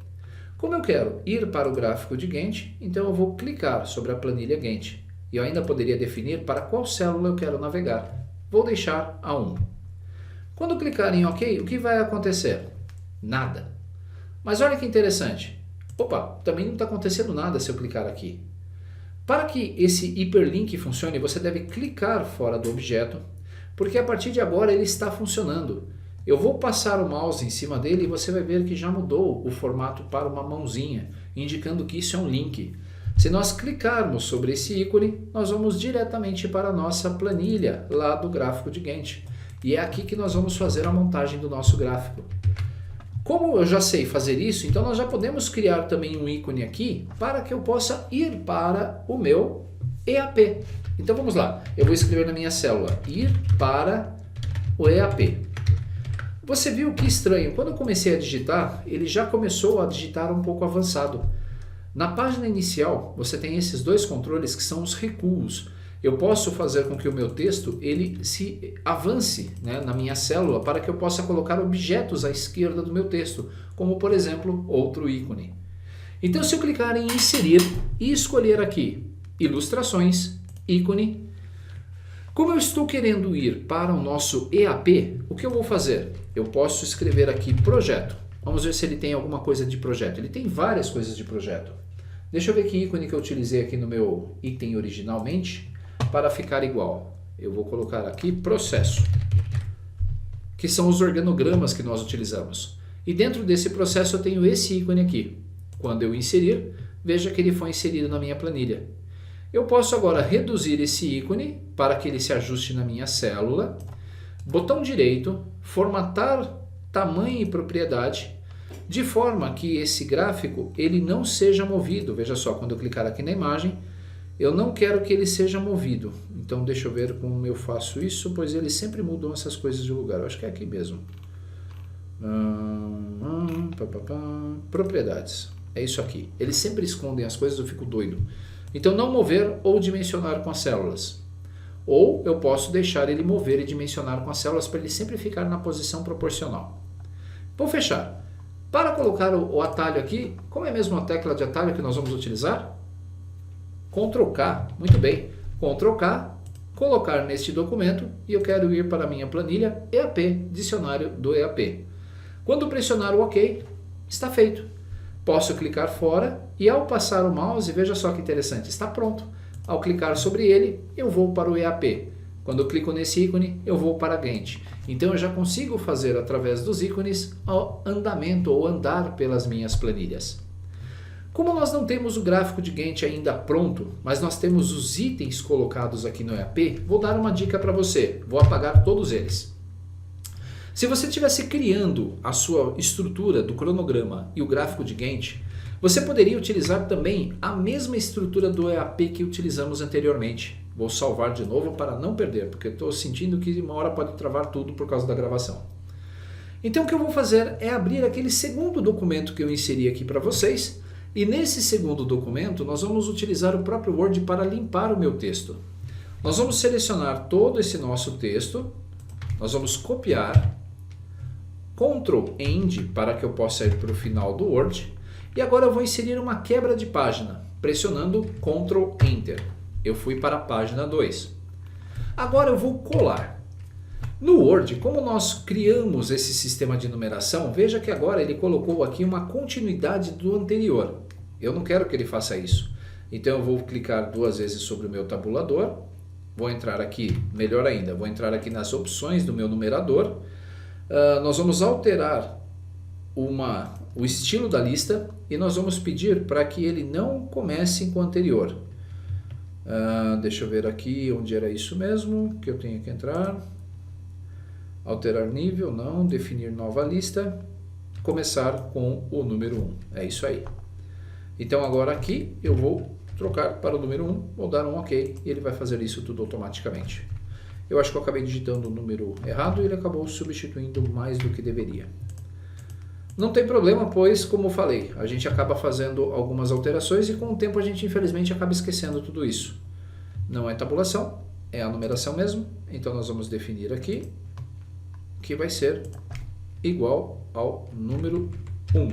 Como eu quero ir para o gráfico de Gantt, então eu vou clicar sobre a planilha Gantt. E eu ainda poderia definir para qual célula eu quero navegar. Vou deixar a 1. Quando clicar em OK, o que vai acontecer? Nada. Mas olha que interessante. Opa, também não está acontecendo nada se eu clicar aqui. Para que esse hiperlink funcione, você deve clicar fora do objeto, porque a partir de agora ele está funcionando. Eu vou passar o mouse em cima dele e você vai ver que já mudou o formato para uma mãozinha, indicando que isso é um link. Se nós clicarmos sobre esse ícone, nós vamos diretamente para a nossa planilha lá do gráfico de Gantt. E é aqui que nós vamos fazer a montagem do nosso gráfico. Como eu já sei fazer isso, então nós já podemos criar também um ícone aqui para que eu possa ir para o meu EAP. Então vamos lá, eu vou escrever na minha célula, ir para o EAP. Você viu que estranho, quando eu comecei a digitar, ele já começou a digitar um pouco avançado. Na página inicial, você tem esses dois controles que são os recuos. Eu posso fazer com que o meu texto ele se avance, né, na minha célula para que eu possa colocar objetos à esquerda do meu texto, como por exemplo, outro ícone. Então se eu clicar em inserir e escolher aqui ilustrações, ícone, como eu estou querendo ir para o nosso EAP, o que eu vou fazer? Eu posso escrever aqui projeto. Vamos ver se ele tem alguma coisa de projeto. Ele tem várias coisas de projeto. Deixa eu ver que ícone que eu utilizei aqui no meu item originalmente para ficar igual. Eu vou colocar aqui processo, que são os organogramas que nós utilizamos. E dentro desse processo eu tenho esse ícone aqui. Quando eu inserir, veja que ele foi inserido na minha planilha. Eu posso agora reduzir esse ícone para que ele se ajuste na minha célula. Botão direito, formatar tamanho e propriedade, de forma que esse gráfico ele não seja movido. Veja só, quando eu clicar aqui na imagem, eu não quero que ele seja movido. Então deixa eu ver como eu faço isso, pois eles sempre mudam essas coisas de lugar. Eu acho que é aqui mesmo. Propriedades. É isso aqui. Eles sempre escondem as coisas, eu fico doido. Então não mover ou dimensionar com as células. Ou eu posso deixar ele mover e dimensionar com as células para ele sempre ficar na posição proporcional. Vou fechar. Para colocar o atalho aqui, como é mesmo a tecla de atalho que nós vamos utilizar? Ctrl K, muito bem. Ctrl K, colocar neste documento e eu quero ir para a minha planilha EAP, dicionário do EAP. Quando pressionar o OK, está feito. Posso clicar fora e ao passar o mouse, veja só que interessante, está pronto. Ao clicar sobre ele, eu vou para o EAP. Quando eu clico nesse ícone, eu vou para Gantt. Então eu já consigo fazer através dos ícones o andamento ou andar pelas minhas planilhas. Como nós não temos o gráfico de Gantt ainda pronto, mas nós temos os itens colocados aqui no EAP, vou dar uma dica para você. Vou apagar todos eles. Se você estivesse criando a sua estrutura do cronograma e o gráfico de Gantt, você poderia utilizar também a mesma estrutura do EAP que utilizamos anteriormente. Vou salvar de novo para não perder, porque estou sentindo que uma hora pode travar tudo por causa da gravação. Então o que eu vou fazer é abrir aquele segundo documento que eu inseri aqui para vocês, e nesse segundo documento nós vamos utilizar o próprio Word para limpar o meu texto. Nós vamos selecionar todo esse nosso texto, nós vamos copiar, Ctrl End para que eu possa ir para o final do Word, e agora eu vou inserir uma quebra de página, pressionando Ctrl Enter. Eu fui para a página 2. Agora eu vou colar. No Word, como nós criamos esse sistema de numeração, veja que agora ele colocou aqui uma continuidade do anterior. Eu não quero que ele faça isso. Então eu vou clicar 2 vezes sobre o meu tabulador, vou entrar aqui, melhor ainda, vou entrar aqui nas opções do meu numerador. Nós vamos alterar o estilo da lista e nós vamos pedir para que ele não comece com o anterior. Deixa eu ver aqui onde era isso mesmo que eu tenho que entrar. Alterar nível, não, definir nova lista, começar com o número 1. É isso aí. Então agora aqui eu vou trocar para o número 1, vou dar um OK e ele vai fazer isso tudo automaticamente. Eu acho que eu acabei digitando o número errado e ele acabou substituindo mais do que deveria. Não tem problema, pois, como eu falei, a gente acaba fazendo algumas alterações e com o tempo a gente infelizmente acaba esquecendo tudo isso. Não é tabulação, é a numeração mesmo, então nós vamos definir aqui que vai ser igual ao número 1.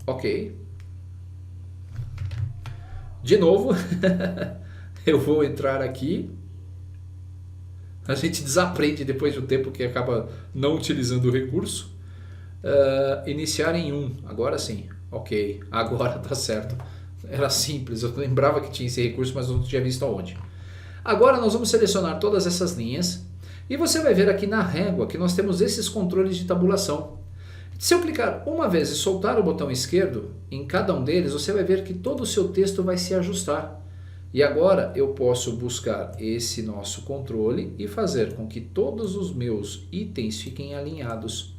Ok. De novo, eu vou entrar aqui. A gente desaprende depois de um tempo que acaba não utilizando o recurso. Iniciar em 1. Agora sim. Ok. Agora tá certo. Era simples. Eu lembrava que tinha esse recurso, mas não tinha visto aonde. Agora nós vamos selecionar todas essas linhas. E você vai ver aqui na régua que nós temos esses controles de tabulação. Se eu clicar uma vez e soltar o botão esquerdo em cada um deles, você vai ver que todo o seu texto vai se ajustar. E agora eu posso buscar esse nosso controle e fazer com que todos os meus itens fiquem alinhados.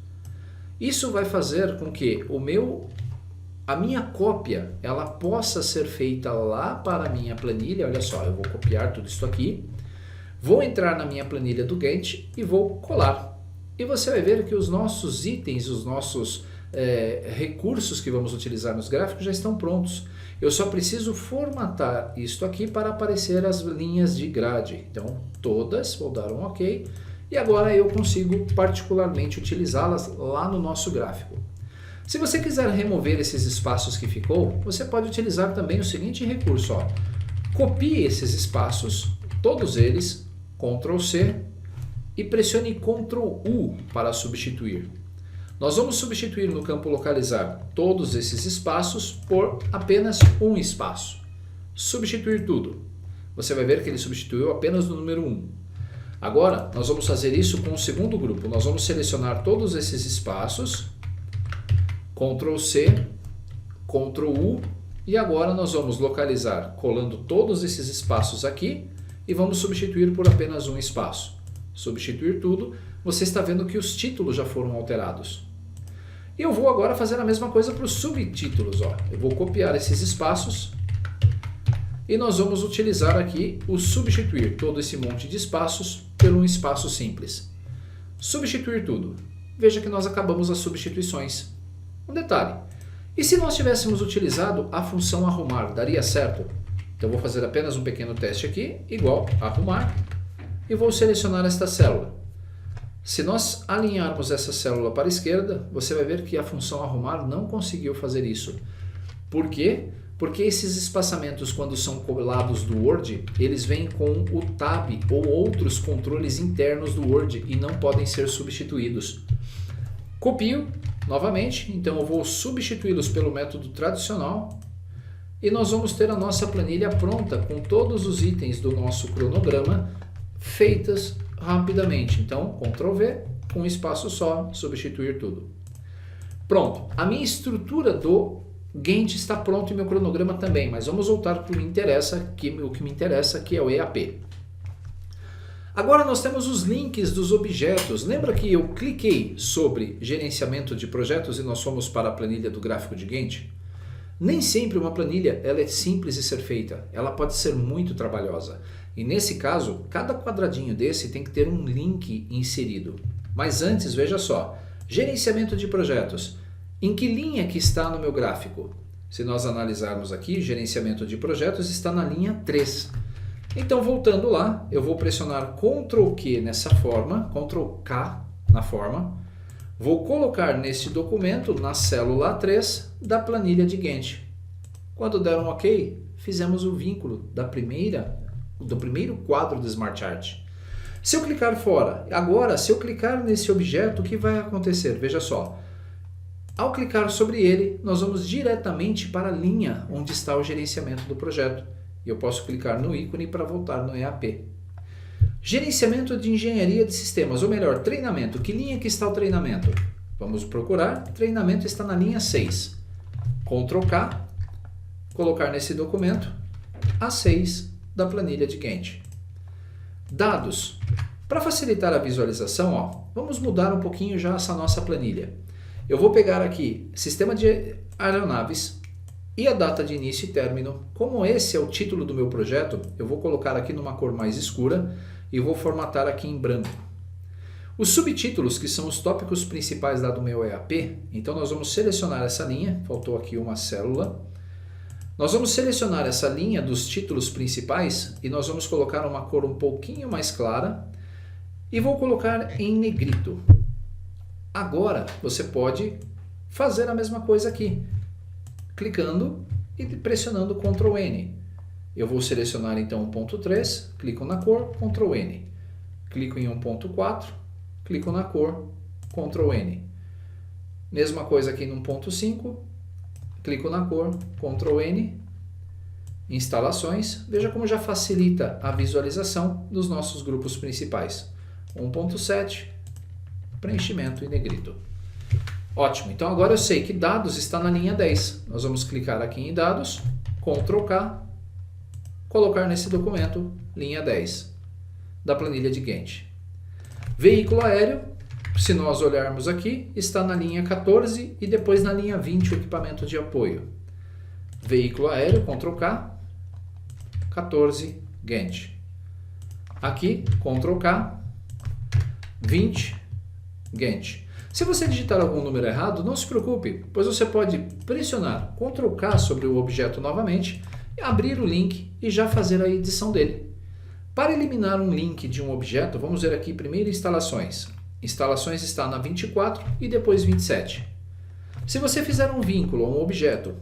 Isso vai fazer com que a minha cópia ela possa ser feita lá para a minha planilha. Olha só, eu vou copiar tudo isso aqui. Vou entrar na minha planilha do Gantt e vou colar. E você vai ver que os nossos itens, os nossos recursos que vamos utilizar nos gráficos já estão prontos. Eu só preciso formatar isto aqui para aparecer as linhas de grade. Então, todas, vou dar um OK. E agora eu consigo particularmente utilizá-las lá no nosso gráfico. Se você quiser remover esses espaços que ficou, você pode utilizar também o seguinte recurso. Copie esses espaços, todos eles, Ctrl C e pressione Ctrl U para substituir. Nós vamos substituir no campo localizar todos esses espaços por apenas um espaço. Substituir tudo. Você vai ver que ele substituiu apenas no número 1. Agora nós vamos fazer isso com o segundo grupo. Nós vamos selecionar todos esses espaços, Ctrl C, Ctrl U e agora nós vamos localizar colando todos esses espaços aqui e vamos substituir por apenas um espaço. Substituir tudo, você está vendo que os títulos já foram alterados. E eu vou agora fazer a mesma coisa para os subtítulos. Eu vou copiar esses espaços e nós vamos utilizar aqui o substituir todo esse monte de espaços por um espaço simples. Substituir tudo. Veja que nós acabamos as substituições. Um detalhe, e se nós tivéssemos utilizado a função arrumar, daria certo? Então vou fazer apenas um pequeno teste aqui, igual arrumar, e vou selecionar esta célula. Se nós alinharmos essa célula para a esquerda, você vai ver que a função arrumar não conseguiu fazer isso. Por quê? Porque esses espaçamentos, quando são colados do Word, eles vêm com o Tab ou outros controles internos do Word e não podem ser substituídos. Copio novamente, então eu vou substituí-los pelo método tradicional e nós vamos ter a nossa planilha pronta com todos os itens do nosso cronograma feitas rapidamente. Então, Ctrl V, com um espaço só, substituir tudo. Pronto, a minha estrutura do Gantt está pronto e meu cronograma também, mas vamos voltar para o que me interessa, que é o EAP. Agora nós temos os links dos objetos. Lembra que eu cliquei sobre gerenciamento de projetos e nós fomos para a planilha do gráfico de Gantt? Nem sempre uma planilha ela é simples de ser feita, ela pode ser muito trabalhosa. E nesse caso, cada quadradinho desse tem que ter um link inserido. Mas antes, veja só, gerenciamento de projetos. Em que linha que está no meu gráfico? Se nós analisarmos aqui, gerenciamento de projetos está na linha 3. Então, voltando lá, eu vou pressionar Ctrl Q nessa forma, Ctrl K na forma. Vou colocar nesse documento, na célula 3, da planilha de Gantt. Quando der um OK, fizemos o vínculo do primeiro quadro do Smart Chart. Se eu clicar fora, agora se eu clicar nesse objeto, o que vai acontecer? Veja só, ao clicar sobre ele, nós vamos diretamente para a linha onde está o gerenciamento do projeto. E eu posso clicar no ícone para voltar no EAP. Gerenciamento de engenharia de sistemas, ou melhor, treinamento. Que linha que está o treinamento? Vamos procurar, treinamento está na linha 6. Ctrl K, colocar nesse documento a 6 da planilha de Gantt. Dados. Para facilitar a visualização, vamos mudar um pouquinho já essa nossa planilha. Eu vou pegar aqui sistema de aeronaves e a data de início e término. Como esse é o título do meu projeto, eu vou colocar aqui numa cor mais escura e vou formatar aqui em branco. Os subtítulos, que são os tópicos principais lá do meu EAP, então nós vamos selecionar essa linha, faltou aqui uma célula. Nós vamos selecionar essa linha dos títulos principais e nós vamos colocar uma cor um pouquinho mais clara e vou colocar em negrito. Agora você pode fazer a mesma coisa aqui, clicando e pressionando Ctrl N. Eu vou selecionar então 1.3, clico na cor, Ctrl N. Clico em 1.4, clico na cor, Ctrl N. Mesma coisa aqui no 1.5, clico na cor, Ctrl N. Instalações, veja como já facilita a visualização dos nossos grupos principais. 1.7, preenchimento em negrito. Ótimo, então agora eu sei que dados está na linha 10. Nós vamos clicar aqui em dados, Ctrl K, colocar nesse documento linha 10 da planilha de Gantt. Veículo aéreo, se nós olharmos aqui, está na linha 14 e depois na linha 20 o equipamento de apoio. Veículo aéreo, Ctrl K, 14, Gantt. Aqui, Ctrl K, 20, Gantt. Se você digitar algum número errado, não se preocupe, pois você pode pressionar Ctrl K sobre o objeto novamente, abrir o link e já fazer a edição dele. Para eliminar um link de um objeto, vamos ver aqui primeiro instalações. Instalações está na 24 e depois 27. Se você fizer um vínculo a um objeto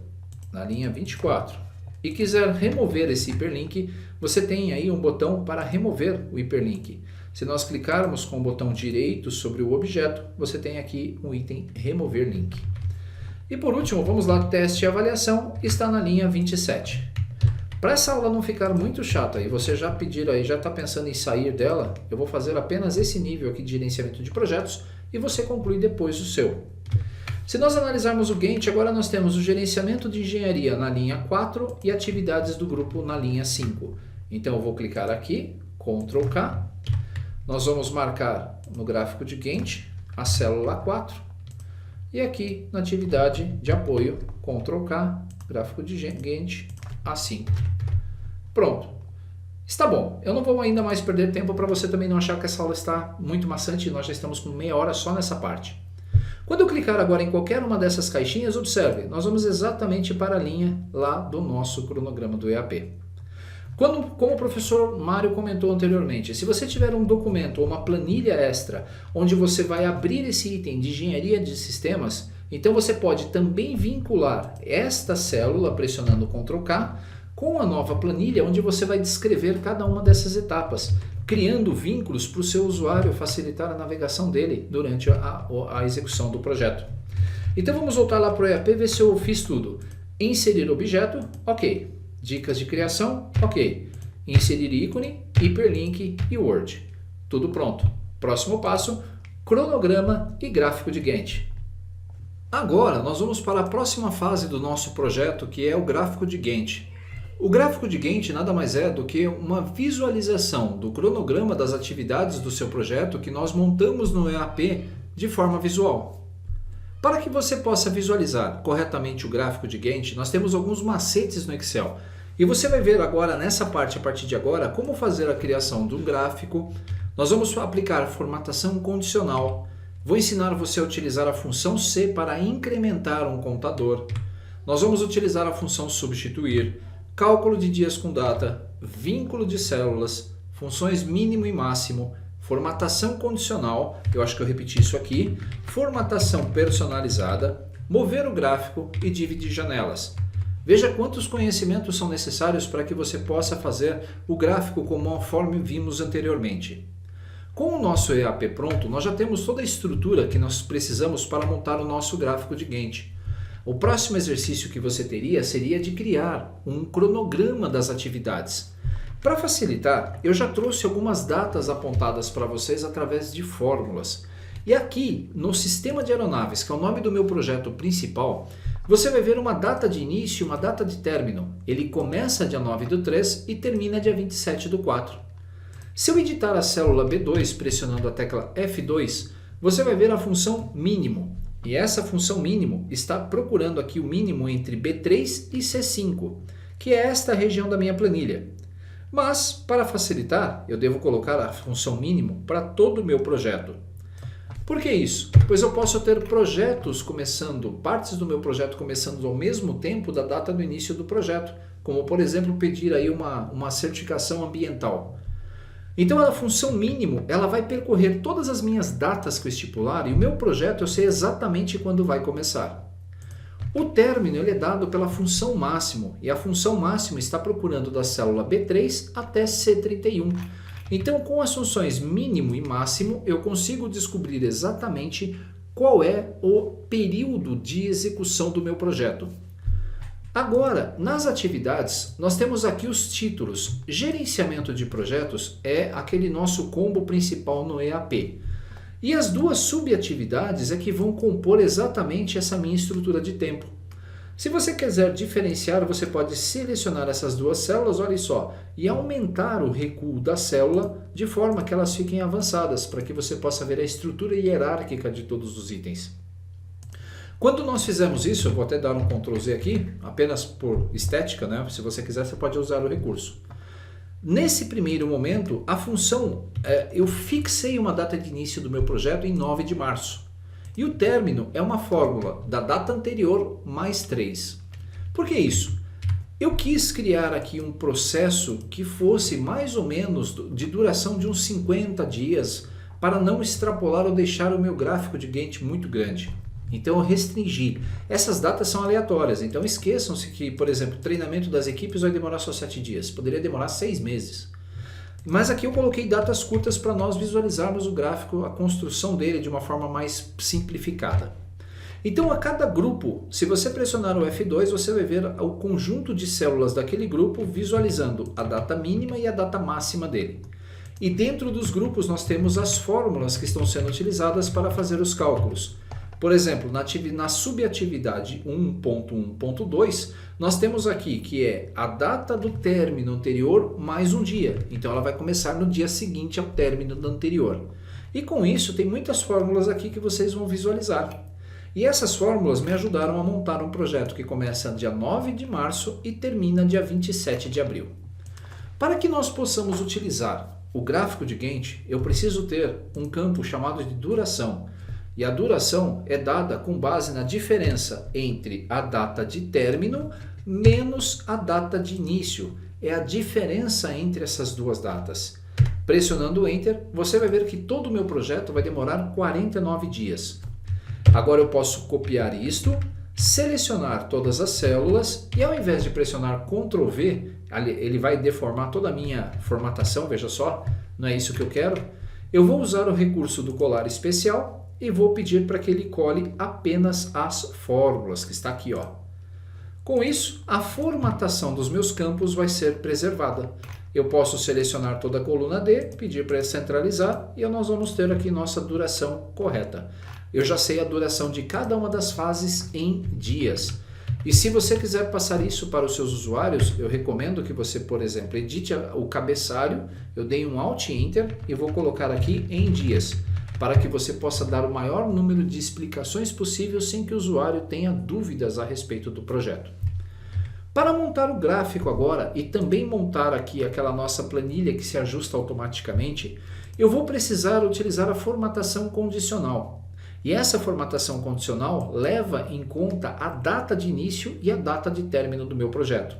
na linha 24 e quiser remover esse hiperlink, você tem aí um botão para remover o hiperlink. Se nós clicarmos com o botão direito sobre o objeto, você tem aqui um item remover link. E por último, vamos lá, teste e avaliação, está na linha 27. Para essa aula não ficar muito chata e você já pedir aí, já está pensando em sair dela, eu vou fazer apenas esse nível aqui de gerenciamento de projetos e você conclui depois o seu. Se nós analisarmos o Gantt, agora nós temos o gerenciamento de engenharia na linha 4 e atividades do grupo na linha 5. Então eu vou clicar aqui, Ctrl K, nós vamos marcar no gráfico de Gantt a célula 4 e aqui na atividade de apoio, Ctrl K, gráfico de Gantt A5. Pronto. Está bom. Eu não vou ainda mais perder tempo para você também não achar que essa aula está muito maçante e nós já estamos com meia hora só nessa parte. Quando eu clicar agora em qualquer uma dessas caixinhas, observe, nós vamos exatamente para a linha lá do nosso cronograma do EAP. Como o professor Mário comentou anteriormente, se você tiver um documento ou uma planilha extra onde você vai abrir esse item de engenharia de sistemas, então você pode também vincular esta célula pressionando Ctrl K com a nova planilha onde você vai descrever cada uma dessas etapas, criando vínculos para o seu usuário facilitar a navegação dele durante a execução do projeto. Então vamos voltar lá para o EAP e ver se eu fiz tudo. Inserir objeto, ok. Dicas de criação, ok. Inserir ícone, hiperlink e Word. Tudo pronto. Próximo passo, cronograma e gráfico de Gantt. Agora nós vamos para a próxima fase do nosso projeto, que é o gráfico de Gantt. O gráfico de Gantt nada mais é do que uma visualização do cronograma das atividades do seu projeto que nós montamos no EAP de forma visual. Para que você possa visualizar corretamente o gráfico de Gantt, nós temos alguns macetes no Excel. E você vai ver agora nessa parte, a partir de agora, como fazer a criação de um gráfico. Nós vamos aplicar formatação condicional. Vou ensinar você a utilizar a função C para incrementar um contador. Nós vamos utilizar a função substituir, cálculo de dias com data, vínculo de células, funções mínimo e máximo, formatação condicional, eu acho que eu repeti isso aqui, formatação personalizada, mover o gráfico e dividir janelas. Veja quantos conhecimentos são necessários para que você possa fazer o gráfico conforme vimos anteriormente. Com o nosso EAP pronto, nós já temos toda a estrutura que nós precisamos para montar o nosso gráfico de Gantt. O próximo exercício que você teria seria de criar um cronograma das atividades. Para facilitar, eu já trouxe algumas datas apontadas para vocês através de fórmulas. E aqui, no sistema de aeronaves, que é o nome do meu projeto principal, você vai ver uma data de início e uma data de término. Ele começa dia 9/3 e termina dia 27/4. Se eu editar a célula B2 pressionando a tecla F2, você vai ver a função mínimo. E essa função mínimo está procurando aqui o mínimo entre B3 e C5, que é esta região da minha planilha. Mas, para facilitar, eu devo colocar a função mínimo para todo o meu projeto. Por que isso? Pois eu posso ter projetos começando, partes do meu projeto começando ao mesmo tempo da data do início do projeto, como por exemplo pedir aí uma certificação ambiental. Então a função mínimo, ela vai percorrer todas as minhas datas que eu estipular e o meu projeto eu sei exatamente quando vai começar. O término ele é dado pela função máximo e a função máximo está procurando da célula B3 até C31. Então com as funções mínimo e máximo eu consigo descobrir exatamente qual é o período de execução do meu projeto. Agora, nas atividades, nós temos aqui os títulos. Gerenciamento de projetos é aquele nosso combo principal no EAP. E as duas subatividades é que vão compor exatamente essa minha estrutura de tempo. Se você quiser diferenciar, você pode selecionar essas duas células, olha só, e aumentar o recuo da célula de forma que elas fiquem avançadas, para que você possa ver a estrutura hierárquica de todos os itens. Quando nós fizemos isso, eu vou até dar um Ctrl Z aqui, apenas por estética, né? Se você quiser, você pode usar o recurso. Nesse primeiro momento, a função, eu fixei uma data de início do meu projeto em 9 de março. E o término é uma fórmula da data anterior mais 3. Por que isso? Eu quis criar aqui um processo que fosse mais ou menos de duração de uns 50 dias, para não extrapolar ou deixar o meu gráfico de Gantt muito grande. Então eu restringi. Essas datas são aleatórias, então esqueçam-se que, por exemplo, o treinamento das equipes vai demorar só 7 dias, poderia demorar 6 meses. Mas aqui eu coloquei datas curtas para nós visualizarmos o gráfico, a construção dele de uma forma mais simplificada. Então a cada grupo, se você pressionar o F2, você vai ver o conjunto de células daquele grupo visualizando a data mínima e a data máxima dele. E dentro dos grupos nós temos as fórmulas que estão sendo utilizadas para fazer os cálculos. Por exemplo, na subatividade 1.1.2, nós temos aqui que é a data do término anterior mais um dia. Então ela vai começar no dia seguinte ao término do anterior. E com isso tem muitas fórmulas aqui que vocês vão visualizar. E essas fórmulas me ajudaram a montar um projeto que começa dia 9 de março e termina dia 27 de abril. Para que nós possamos utilizar o gráfico de Gantt, eu preciso ter um campo chamado de duração. E a duração é dada com base na diferença entre a data de término menos a data de início. É a diferença entre essas duas datas. Pressionando o Enter, você vai ver que todo o meu projeto vai demorar 49 dias. Agora eu posso copiar isto, selecionar todas as células e ao invés de pressionar Ctrl V, ele vai deformar toda a minha formatação, veja só, não é isso que eu quero. Eu vou usar o recurso do colar especial e vou pedir para que ele cole apenas as fórmulas, que está aqui, ó. Com isso, a formatação dos meus campos vai ser preservada. Eu posso selecionar toda a coluna D, pedir para centralizar e nós vamos ter aqui nossa duração correta. Eu já sei a duração de cada uma das fases em dias. E se você quiser passar isso para os seus usuários, eu recomendo que você, por exemplo, edite o cabeçalho, eu dei um Alt Enter e vou colocar aqui em dias, para que você possa dar o maior número de explicações possível sem que o usuário tenha dúvidas a respeito do projeto. Para montar o gráfico agora e também montar aqui aquela nossa planilha que se ajusta automaticamente, eu vou precisar utilizar a formatação condicional. E essa formatação condicional leva em conta a data de início e a data de término do meu projeto.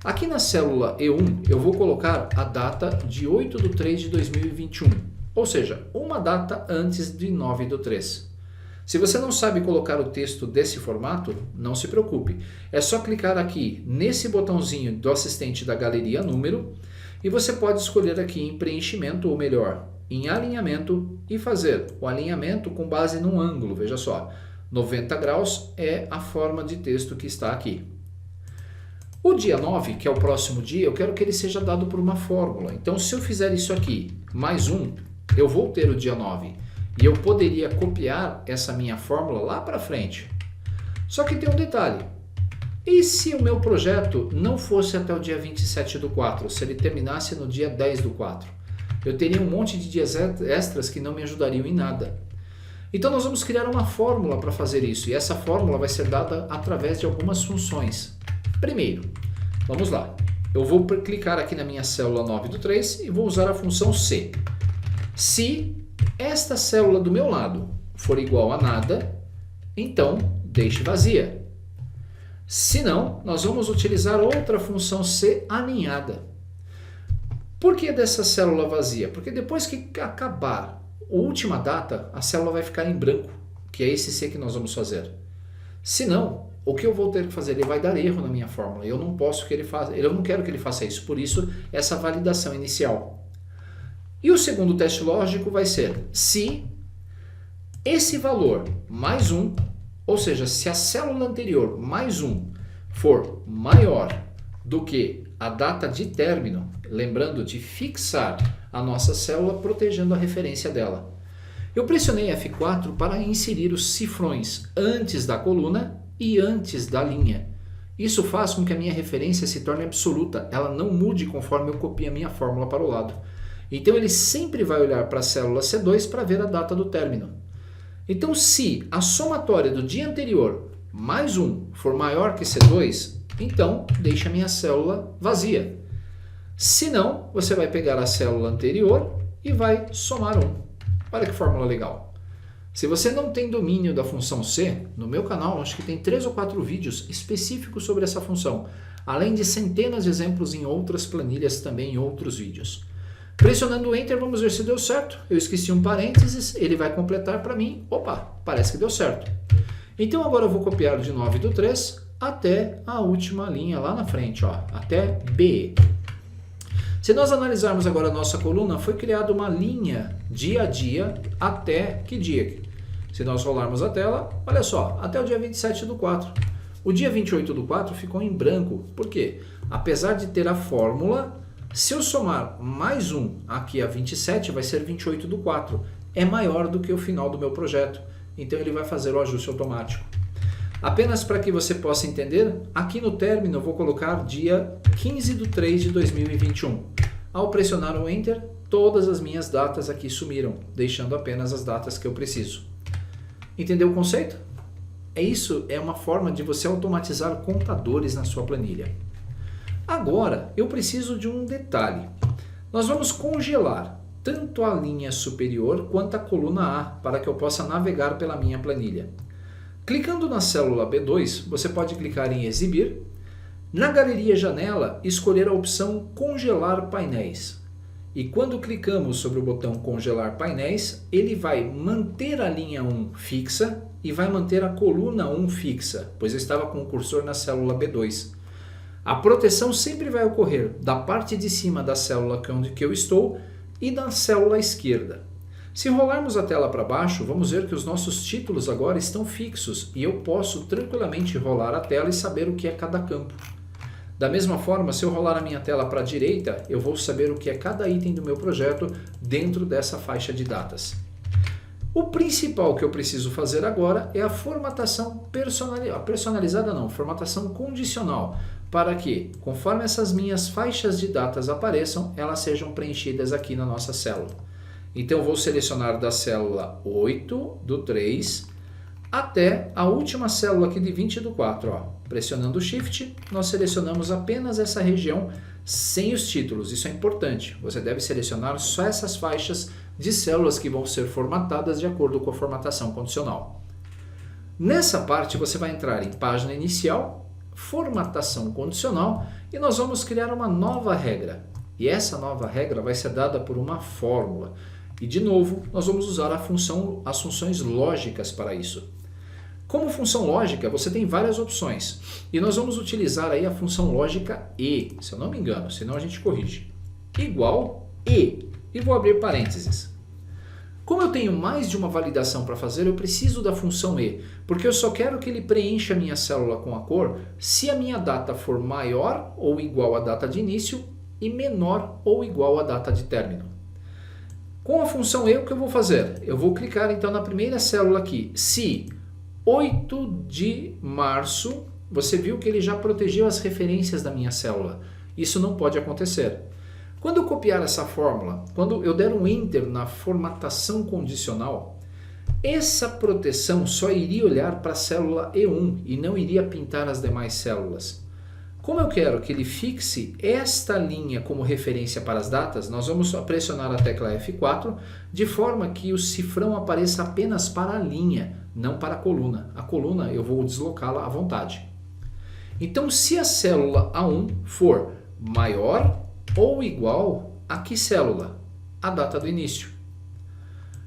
Aqui na célula E1 eu vou colocar a data de 8/3/2021, ou seja, uma data antes de 9/3. Se você não sabe colocar o texto desse formato, não se preocupe. É só clicar aqui nesse botãozinho do assistente da galeria número e você pode escolher aqui em preenchimento, ou melhor, em alinhamento e fazer o alinhamento com base num ângulo. Veja só, 90 graus é a forma de texto que está aqui. O dia 9, que é o próximo dia, eu quero que ele seja dado por uma fórmula. Então, se eu fizer isso aqui, mais 1, eu vou ter o dia 9. E eu poderia copiar essa minha fórmula lá para frente. Só que tem um detalhe. E se o meu projeto não fosse até o dia 27 do 4, se ele terminasse no dia 10 do 4? Eu teria um monte de dias extras que não me ajudariam em nada. Então nós vamos criar uma fórmula para fazer isso. E essa fórmula vai ser dada através de algumas funções. Primeiro, vamos lá. Eu vou clicar aqui na minha célula 9 do 3 e vou usar a função C. Se esta célula do meu lado for igual a nada, então deixe vazia. Se não, nós vamos utilizar outra função C alinhada. Por que dessa célula vazia? Porque depois que acabar a última data, a célula vai ficar em branco, que é esse C que nós vamos fazer. Se não, o que eu vou ter que fazer? Ele vai dar erro na minha fórmula. Eu não posso que ele faça, eu não quero que ele faça isso. Por isso, essa validação inicial. E o segundo teste lógico vai ser se esse valor mais 1, ou seja, se a célula anterior mais 1 for maior do que a data de término, lembrando de fixar a nossa célula protegendo a referência dela. Eu pressionei F4 para inserir os cifrões antes da coluna e antes da linha. Isso faz com que a minha referência se torne absoluta, ela não mude conforme eu copio a minha fórmula para o lado. Então ele sempre vai olhar para a célula C2 para ver a data do término. Então se a somatória do dia anterior mais 1 for maior que C2, então deixa a minha célula vazia. Se não, você vai pegar a célula anterior e vai somar 1. Olha que fórmula legal. Se você não tem domínio da função C, no meu canal acho que tem 3 ou 4 vídeos específicos sobre essa função, além de centenas de exemplos em outras planilhas também em outros vídeos. Pressionando Enter, vamos ver se deu certo. Eu esqueci um parênteses, ele vai completar para mim. Opa, parece que deu certo. Então agora eu vou copiar de 9 do 3 até a última linha lá na frente, ó, até B. Se nós analisarmos agora a nossa coluna, foi criada uma linha dia a dia até que dia? Se nós rolarmos a tela, olha só, até o dia 27 do 4. O dia 28 do 4 ficou em branco. Por quê? Apesar de ter a fórmula, se eu somar mais 1 aqui a 27, vai ser 28 do 4. É maior do que o final do meu projeto. Então ele vai fazer o ajuste automático. Apenas para que você possa entender, aqui no término eu vou colocar dia 15 de 3 de 2021. Ao pressionar o Enter, todas as minhas datas aqui sumiram, deixando apenas as datas que eu preciso. Entendeu o conceito? Isso é uma forma de você automatizar contadores na sua planilha. Agora, eu preciso de um detalhe. Nós vamos congelar tanto a linha superior quanto a coluna A, para que eu possa navegar pela minha planilha. Clicando na célula B2, você pode clicar em Exibir. Na galeria Janela, escolher a opção Congelar Painéis. E quando clicamos sobre o botão Congelar Painéis, ele vai manter a linha 1 fixa e vai manter a coluna 1 fixa, pois eu estava com o cursor na célula B2. A proteção sempre vai ocorrer da parte de cima da célula onde eu estou e da célula esquerda. Se rolarmos a tela para baixo, vamos ver que os nossos títulos agora estão fixos e eu posso tranquilamente rolar a tela e saber o que é cada campo. Da mesma forma, se eu rolar a minha tela para a direita, eu vou saber o que é cada item do meu projeto dentro dessa faixa de datas. O principal que eu preciso fazer agora é a formatação personalizada, formatação condicional, para que, conforme essas minhas faixas de datas apareçam, elas sejam preenchidas aqui na nossa célula. Então eu vou selecionar da célula 8 do 3 até a última célula aqui de 20 do 4. Ó. Pressionando o Shift, nós selecionamos apenas essa região sem os títulos. Isso é importante. Você deve selecionar só essas faixas de células que vão ser formatadas de acordo com a formatação condicional. Nessa parte você vai entrar em página inicial, formatação condicional e nós vamos criar uma nova regra. E essa nova regra vai ser dada por uma fórmula. E de novo, nós vamos usar as funções lógicas para isso. Como função lógica, você tem várias opções. E nós vamos utilizar aí a função lógica E, se eu não me engano, senão a gente corrige. Igual E. E vou abrir parênteses. Como eu tenho mais de uma validação para fazer, eu preciso da função e, porque eu só quero que ele preencha a minha célula com a cor se a minha data for maior ou igual à data de início e menor ou igual à data de término. Com a função e, o que eu vou fazer? Eu vou clicar então na primeira célula aqui. Se 8 de março, você viu que ele já protegeu as referências da minha célula. Isso não pode acontecer. Quando eu copiar essa fórmula, quando eu der um Enter na formatação condicional, essa proteção só iria olhar para a célula E1 e não iria pintar as demais células. Como eu quero que ele fixe esta linha como referência para as datas, nós vamos pressionar a tecla F4 de forma que o cifrão apareça apenas para a linha, não para a coluna. A coluna eu vou deslocá-la à vontade. Então, se a célula A1 for maior ou igual a que célula? A data do início.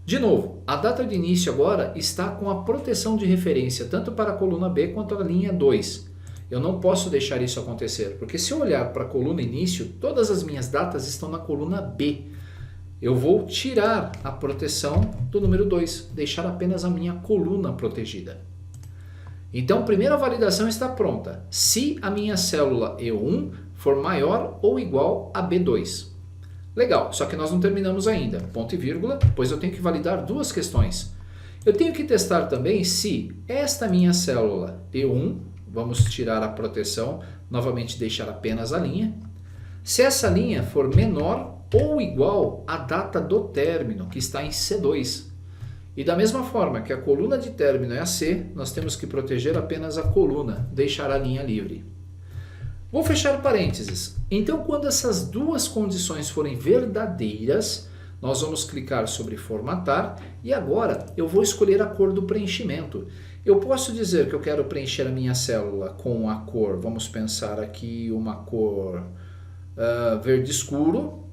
De novo, a data de início agora está com a proteção de referência tanto para a coluna B quanto a linha 2. Eu não posso deixar isso acontecer, porque se eu olhar para a coluna início, todas as minhas datas estão na coluna B. Eu vou tirar a proteção do número 2, deixar apenas a minha coluna protegida. Então, a primeira validação está pronta. Se a minha célula E1 for maior ou igual a B2. Legal, só que nós não terminamos ainda. Ponto e vírgula, pois eu tenho que validar duas questões. Eu tenho que testar também se esta minha célula E1, vamos tirar a proteção, novamente deixar apenas a linha. Se essa linha for menor ou igual à data do término, que está em C2. E da mesma forma que a coluna de término é a C, nós temos que proteger apenas a coluna, deixar a linha livre. Vou fechar parênteses. Então, quando essas duas condições forem verdadeiras, nós vamos clicar sobre formatar e agora eu vou escolher a cor do preenchimento. Eu posso dizer que eu quero preencher a minha célula com a cor, vamos pensar aqui uma cor verde escuro,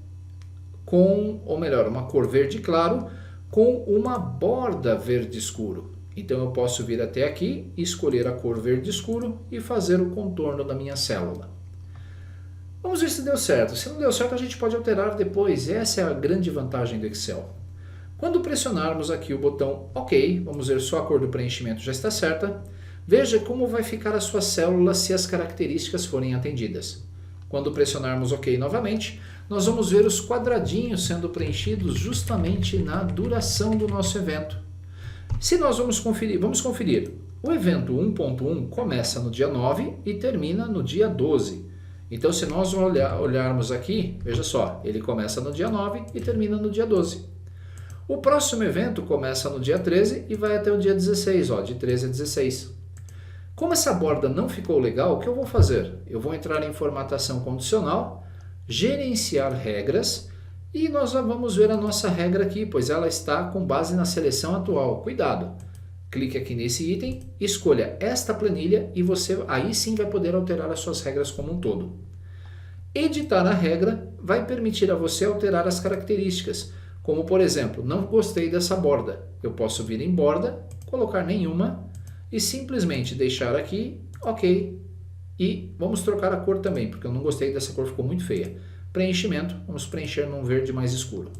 ou melhor, uma cor verde claro com uma borda verde escuro. Então eu posso vir até aqui, escolher a cor verde escuro e fazer o contorno da minha célula. Vamos ver se deu certo. Se não deu certo, a gente pode alterar depois. Essa é a grande vantagem do Excel. Quando pressionarmos aqui o botão OK, vamos ver só a cor do preenchimento já está certa. Veja como vai ficar a sua célula se as características forem atendidas. Quando pressionarmos OK novamente, nós vamos ver os quadradinhos sendo preenchidos justamente na duração do nosso evento. Se nós vamos conferir. O evento 1.1 começa no dia 9 e termina no dia 12. Então, se nós olharmos aqui, veja só, ele começa no dia 9 e termina no dia 12. O próximo evento começa no dia 13 e vai até o dia 16, de 13 a 16. Como essa borda não ficou legal, o que eu vou fazer? Eu vou entrar em formatação condicional, gerenciar regras, e nós vamos ver a nossa regra aqui, pois ela está com base na seleção atual. Cuidado! Clique aqui nesse item, escolha esta planilha e você aí sim vai poder alterar as suas regras como um todo. Editar a regra vai permitir a você alterar as características, como por exemplo, não gostei dessa borda. Eu posso vir em borda, colocar nenhuma e simplesmente deixar aqui, OK. E vamos trocar a cor também, porque eu não gostei dessa cor, ficou muito feia. Preenchimento, vamos preencher num verde mais escuro.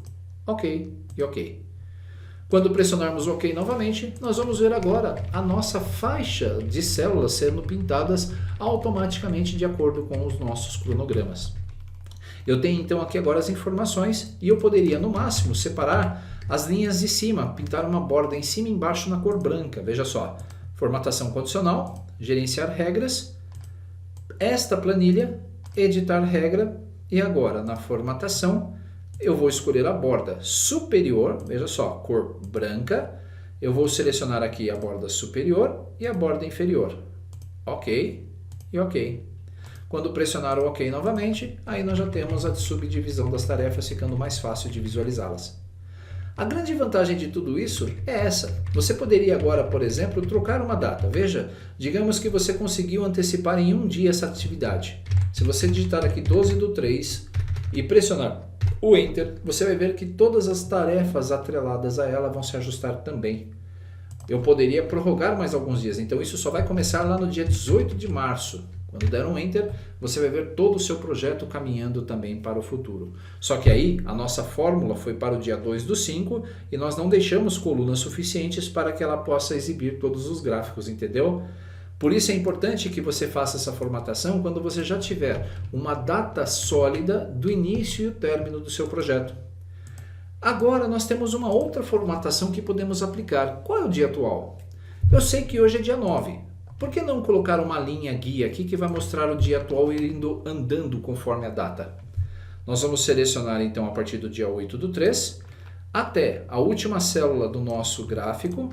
OK e OK. Quando pressionarmos OK novamente, nós vamos ver agora a nossa faixa de células sendo pintadas automaticamente de acordo com os nossos cronogramas. Eu tenho então aqui agora as informações e eu poderia no máximo separar as linhas de cima, pintar uma borda em cima e embaixo na cor branca. Veja só, formatação condicional, gerenciar regras, esta planilha, editar regra e agora na formatação eu vou escolher a borda superior, veja só, cor branca, eu vou selecionar aqui a borda superior e a borda inferior. OK e OK. Quando pressionar o OK novamente, aí nós já temos a subdivisão das tarefas ficando mais fácil de visualizá-las. A grande vantagem de tudo isso é essa. Você poderia agora, por exemplo, trocar uma data. Veja, digamos que você conseguiu antecipar em um dia essa atividade. Se você digitar aqui 12/3 e pressionar o Enter, você vai ver que todas as tarefas atreladas a ela vão se ajustar também. Eu poderia prorrogar mais alguns dias, então isso só vai começar lá no dia 18 de março. Quando der um Enter, você vai ver todo o seu projeto caminhando também para o futuro. Só que aí, a nossa fórmula foi para o dia 2/5 e nós não deixamos colunas suficientes para que ela possa exibir todos os gráficos, entendeu? Por isso é importante que você faça essa formatação quando você já tiver uma data sólida do início e o término do seu projeto. Agora nós temos uma outra formatação que podemos aplicar. Qual é o dia atual? Eu sei que hoje é dia 9. Por que não colocar uma linha guia aqui que vai mostrar o dia atual indo andando conforme a data? Nós vamos selecionar então a partir do dia 8/3 até a última célula do nosso gráfico,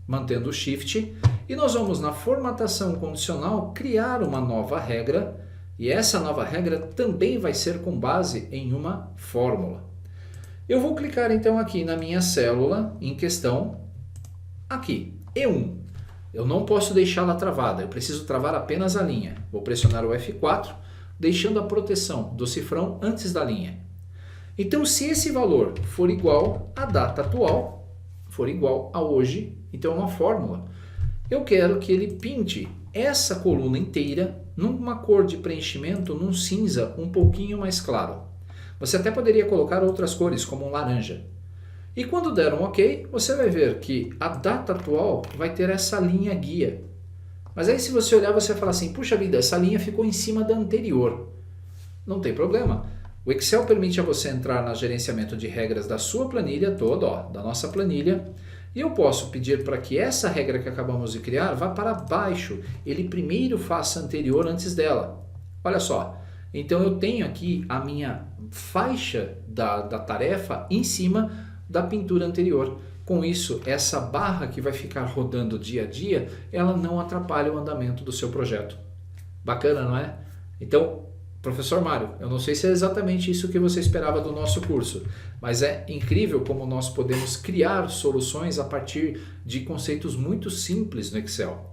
mantendo o Shift, e nós vamos na formatação condicional criar uma nova regra, e essa nova regra também vai ser com base em uma fórmula. Eu vou clicar então aqui na minha célula em questão, aqui, E1. Eu não posso deixá-la travada, eu preciso travar apenas a linha. Vou pressionar o F4, deixando a proteção do cifrão antes da linha. Então, se esse valor for igual à data atual, for igual a hoje, então é uma fórmula. Eu quero que ele pinte essa coluna inteira numa cor de preenchimento, num cinza um pouquinho mais claro. Você até poderia colocar outras cores, como um laranja. E quando der um OK, você vai ver que a data atual vai ter essa linha guia. Mas aí se você olhar, você vai falar assim, puxa vida, essa linha ficou em cima da anterior. Não tem problema. O Excel permite a você entrar no gerenciamento de regras da sua planilha toda, ó, da nossa planilha, e eu posso pedir para que essa regra que acabamos de criar vá para baixo. Ele primeiro faça a anterior antes dela. Olha só. Então eu tenho aqui a minha faixa da tarefa em cima da pintura anterior. Com isso, essa barra que vai ficar rodando dia a dia, ela não atrapalha o andamento do seu projeto. Bacana, não é? Então, professor Mário, eu não sei se é exatamente isso que você esperava do nosso curso, mas é incrível como nós podemos criar soluções a partir de conceitos muito simples no Excel.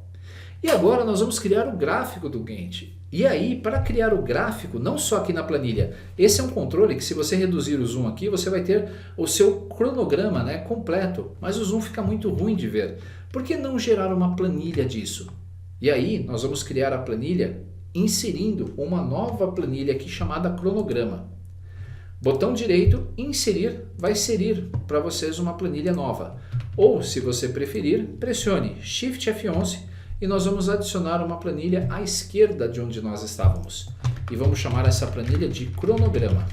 E agora nós vamos criar o gráfico do Gantt. E aí, para criar o gráfico, não só aqui na planilha, esse é um controle que se você reduzir o zoom aqui, você vai ter o seu cronograma, né, completo, mas o zoom fica muito ruim de ver. Por que não gerar uma planilha disso? E aí, nós vamos criar a planilha inserindo uma nova planilha aqui chamada cronograma. Botão direito, inserir, vai inserir para vocês uma planilha nova. Ou, se você preferir, pressione Shift F11 e nós vamos adicionar uma planilha à esquerda de onde nós estávamos. E vamos chamar essa planilha de cronograma.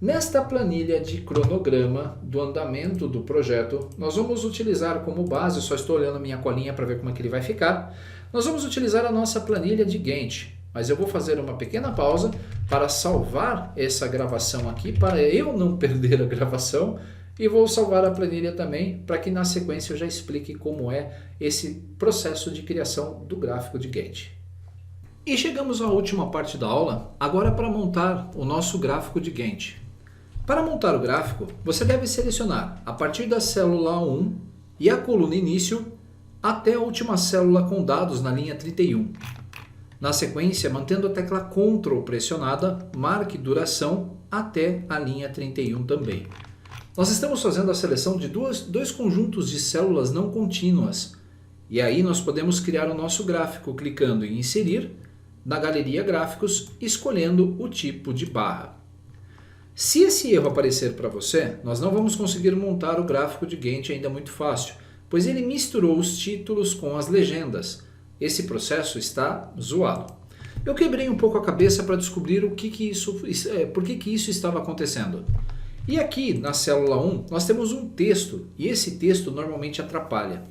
Nesta planilha de cronograma do andamento do projeto, nós vamos utilizar como base, só estou olhando a minha colinha para ver como é que ele vai ficar, nós vamos utilizar a nossa planilha de Gantt. Mas eu vou fazer uma pequena pausa para salvar essa gravação aqui, para eu não perder a gravação, e vou salvar a planilha também, para que na sequência eu já explique como é esse processo de criação do gráfico de Gantt. E chegamos à última parte da aula, agora para montar o nosso gráfico de Gantt. Para montar o gráfico, você deve selecionar a partir da célula 1 e a coluna início até a última célula com dados na linha 31. Na sequência, mantendo a tecla Ctrl pressionada, marque duração até a linha 31 também. Nós estamos fazendo a seleção de dois conjuntos de células não contínuas. E aí nós podemos criar o nosso gráfico clicando em Inserir, na galeria Gráficos, escolhendo o tipo de barra. Se esse erro aparecer para você, nós não vamos conseguir montar o gráfico de Gantt ainda muito fácil, pois ele misturou os títulos com as legendas. Esse processo está zoado. Eu quebrei um pouco a cabeça para descobrir por que isso estava acontecendo. E aqui na célula 1 nós temos um texto, e esse texto normalmente atrapalha.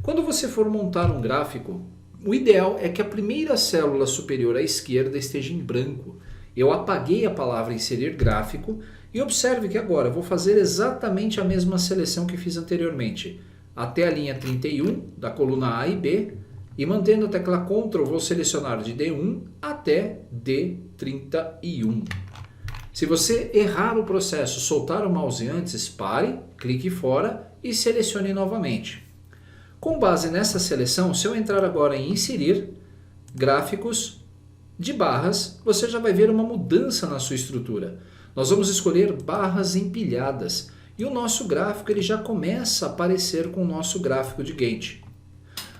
Quando você for montar um gráfico, o ideal é que a primeira célula superior à esquerda esteja em branco. Eu apaguei a palavra inserir gráfico e observe que agora eu vou fazer exatamente a mesma seleção que fiz anteriormente. Até a linha 31 da coluna A e B, e mantendo a tecla Ctrl vou selecionar de D1 até D31. Se você errar o processo, soltar o mouse antes, pare, clique fora e selecione novamente. Com base nessa seleção, se eu entrar agora em Inserir, Gráficos, de barras, você já vai ver uma mudança na sua estrutura. Nós vamos escolher barras empilhadas e o nosso gráfico ele já começa a aparecer com o nosso gráfico de Gantt.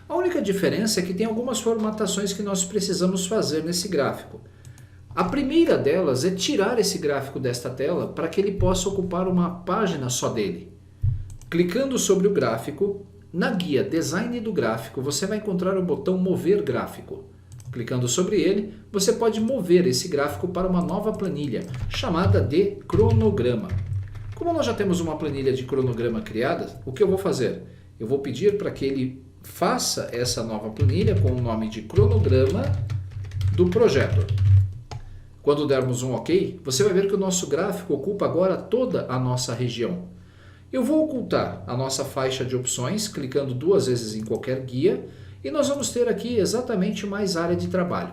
A única diferença é que tem algumas formatações que nós precisamos fazer nesse gráfico. A primeira delas é tirar esse gráfico desta tela para que ele possa ocupar uma página só dele. Clicando sobre o gráfico, na guia Design do Gráfico, você vai encontrar o botão Mover Gráfico. Clicando sobre ele, você pode mover esse gráfico para uma nova planilha, chamada de cronograma. Como nós já temos uma planilha de cronograma criada, o que eu vou fazer? Eu vou pedir para que ele faça essa nova planilha com o nome de cronograma do projeto. Quando dermos um OK, você vai ver que o nosso gráfico ocupa agora toda a nossa região. Eu vou ocultar a nossa faixa de opções, clicando 2 vezes em qualquer guia, e nós vamos ter aqui exatamente mais área de trabalho.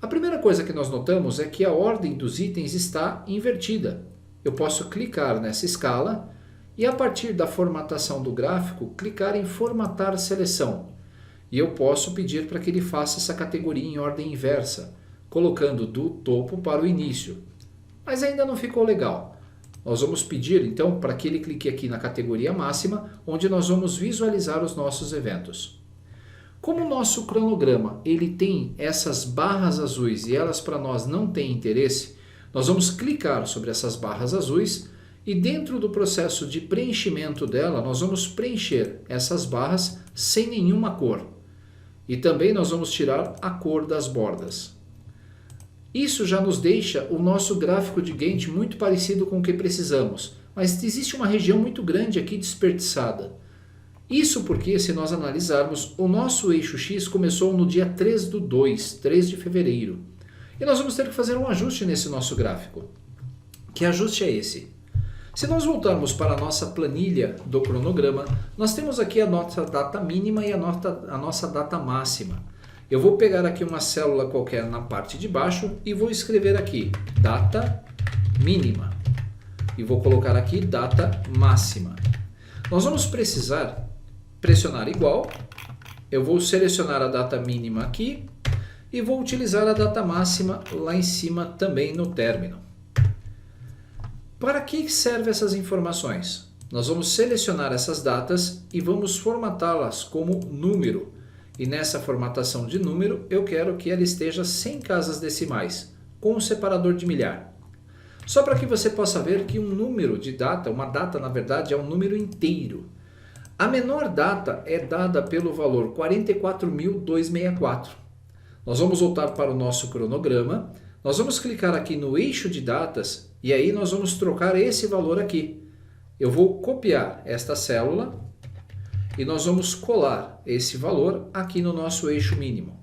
A primeira coisa que nós notamos é que a ordem dos itens está invertida. Eu posso clicar nessa escala e, a partir da formatação do gráfico, clicar em Formatar Seleção. E eu posso pedir para que ele faça essa categoria em ordem inversa, colocando do topo para o início. Mas ainda não ficou legal. Nós vamos pedir então para que ele clique aqui na categoria máxima, onde nós vamos visualizar os nossos eventos. Como o nosso cronograma ele tem essas barras azuis e elas para nós não têm interesse, nós vamos clicar sobre essas barras azuis e dentro do processo de preenchimento dela nós vamos preencher essas barras sem nenhuma cor. E também nós vamos tirar a cor das bordas. Isso já nos deixa o nosso gráfico de Gantt muito parecido com o que precisamos, mas existe uma região muito grande aqui desperdiçada. Isso porque, se nós analisarmos, o nosso eixo X começou no dia 3/2, 3 de fevereiro. E nós vamos ter que fazer um ajuste nesse nosso gráfico. Que ajuste é esse? Se nós voltarmos para a nossa planilha do cronograma, nós temos aqui a nossa data mínima e a nossa data máxima. Eu vou pegar aqui uma célula qualquer na parte de baixo e vou escrever aqui data mínima. E vou colocar aqui data máxima. Nós vamos precisar pressionar igual. Eu vou selecionar a data mínima aqui e vou utilizar a data máxima lá em cima também no término. Para que servem essas informações? Nós vamos selecionar essas datas e vamos formatá-las como número. E nessa formatação de número, eu quero que ela esteja sem casas decimais, com um separador de milhar. Só para que você possa ver que um número de data, uma data na verdade é um número inteiro. A menor data é dada pelo valor 44.264. Nós vamos voltar para o nosso cronograma, nós vamos clicar aqui no eixo de datas e aí nós vamos trocar esse valor aqui. Eu vou copiar esta célula e nós vamos colar esse valor aqui no nosso eixo mínimo.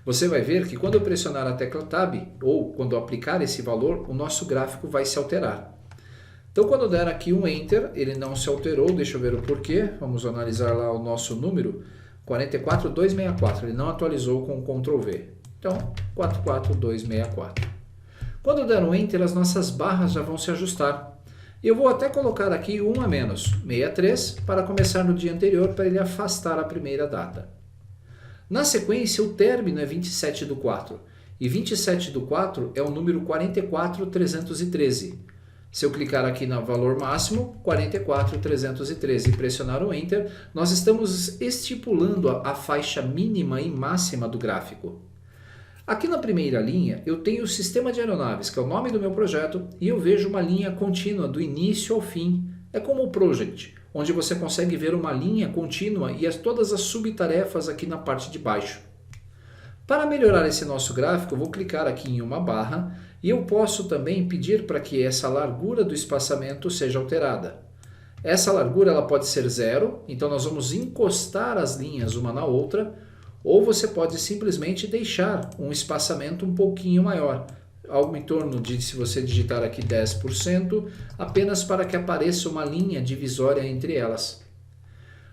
Você vai ver que quando eu pressionar a tecla Tab, ou quando eu aplicar esse valor, o nosso gráfico vai se alterar. Então quando eu der aqui um Enter, ele não se alterou, deixa eu ver o porquê. Vamos analisar lá o nosso número, 44.264, ele não atualizou com o Ctrl V. Então, 44.264. Quando eu der um Enter, as nossas barras já vão se ajustar. Eu vou até colocar aqui 1 a menos, 63, para começar no dia anterior, para ele afastar a primeira data. Na sequência, o término é 27/4, e 27/4 é o número 44.313. Se eu clicar aqui no valor máximo, 44.313 e pressionar o Enter, nós estamos estipulando a faixa mínima e máxima do gráfico. Aqui na primeira linha, eu tenho o sistema de aeronaves, que é o nome do meu projeto, e eu vejo uma linha contínua do início ao fim. É como o Project, onde você consegue ver uma linha contínua e todas as subtarefas aqui na parte de baixo. Para melhorar esse nosso gráfico, eu vou clicar aqui em uma barra e eu posso também pedir para que essa largura do espaçamento seja alterada. Essa largura ela pode ser 0, então nós vamos encostar as linhas uma na outra, ou você pode simplesmente deixar um espaçamento um pouquinho maior, algo em torno de, se você digitar aqui 10%, apenas para que apareça uma linha divisória entre elas.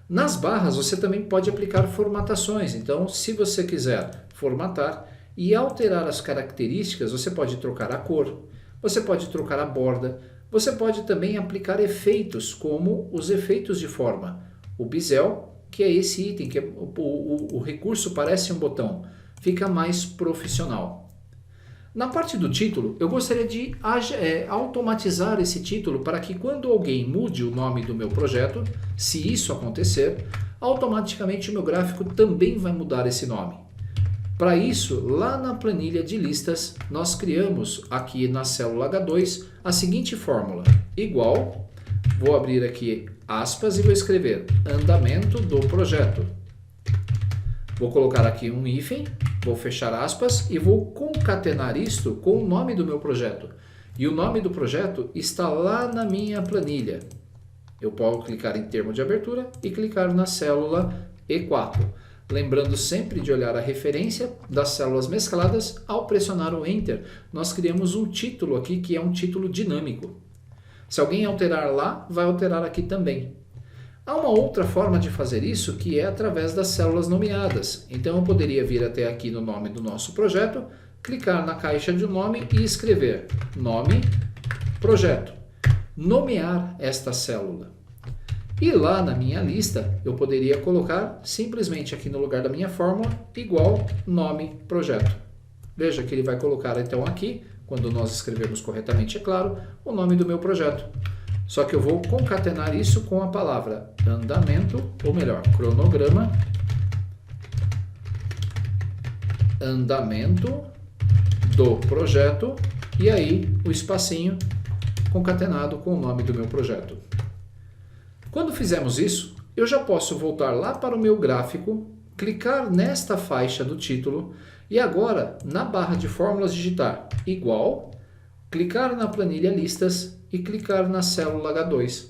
Nas barras você também pode aplicar formatações, então se você quiser formatar e alterar as características, você pode trocar a cor, você pode trocar a borda, você pode também aplicar efeitos, como os efeitos de forma, o bezel, que é esse item, que o recurso parece um botão, fica mais profissional. Na parte do título, eu gostaria de automatizar esse título para que quando alguém mude o nome do meu projeto, se isso acontecer, automaticamente o meu gráfico também vai mudar esse nome. Para isso, lá na planilha de listas, nós criamos aqui na célula H2 a seguinte fórmula, igual, vou abrir aqui aspas e vou escrever andamento do projeto. Vou colocar aqui um hífen, vou fechar aspas e vou concatenar isto com o nome do meu projeto. E o nome do projeto está lá na minha planilha. Eu posso clicar em termo de abertura e clicar na célula E4. Lembrando sempre de olhar a referência das células mescladas, ao pressionar o Enter, nós criamos um título aqui que é um título dinâmico. Se alguém alterar lá, vai alterar aqui também. Há uma outra forma de fazer isso que é através das células nomeadas. Então eu poderia vir até aqui no nome do nosso projeto, clicar na caixa de nome e escrever nome, projeto, nomear esta célula. E lá na minha lista eu poderia colocar simplesmente aqui no lugar da minha fórmula igual nome, projeto. Veja que ele vai colocar então aqui, quando nós escrevemos corretamente, é claro, o nome do meu projeto. Só que eu vou concatenar isso com a palavra andamento, ou melhor, cronograma, andamento do projeto, e aí o espacinho concatenado com o nome do meu projeto. Quando fizermos isso, eu já posso voltar lá para o meu gráfico, clicar nesta faixa do título e agora na barra de fórmulas digitar igual, clicar na planilha listas e clicar na célula H2.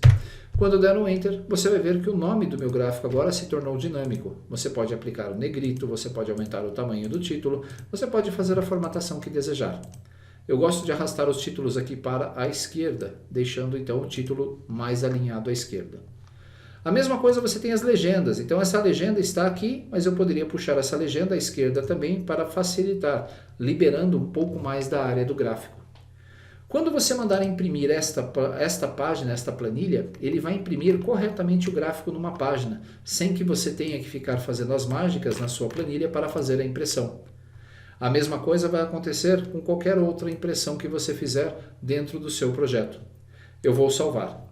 Quando der um Enter, você vai ver que o nome do meu gráfico agora se tornou dinâmico. Você pode aplicar o negrito, você pode aumentar o tamanho do título, você pode fazer a formatação que desejar. Eu gosto de arrastar os títulos aqui para a esquerda, deixando então o título mais alinhado à esquerda. A mesma coisa você tem as legendas, então essa legenda está aqui, mas eu poderia puxar essa legenda à esquerda também para facilitar, liberando um pouco mais da área do gráfico. Quando você mandar imprimir esta página, esta planilha, ele vai imprimir corretamente o gráfico numa página, sem que você tenha que ficar fazendo as mágicas na sua planilha para fazer a impressão. A mesma coisa vai acontecer com qualquer outra impressão que você fizer dentro do seu projeto. Eu vou salvar.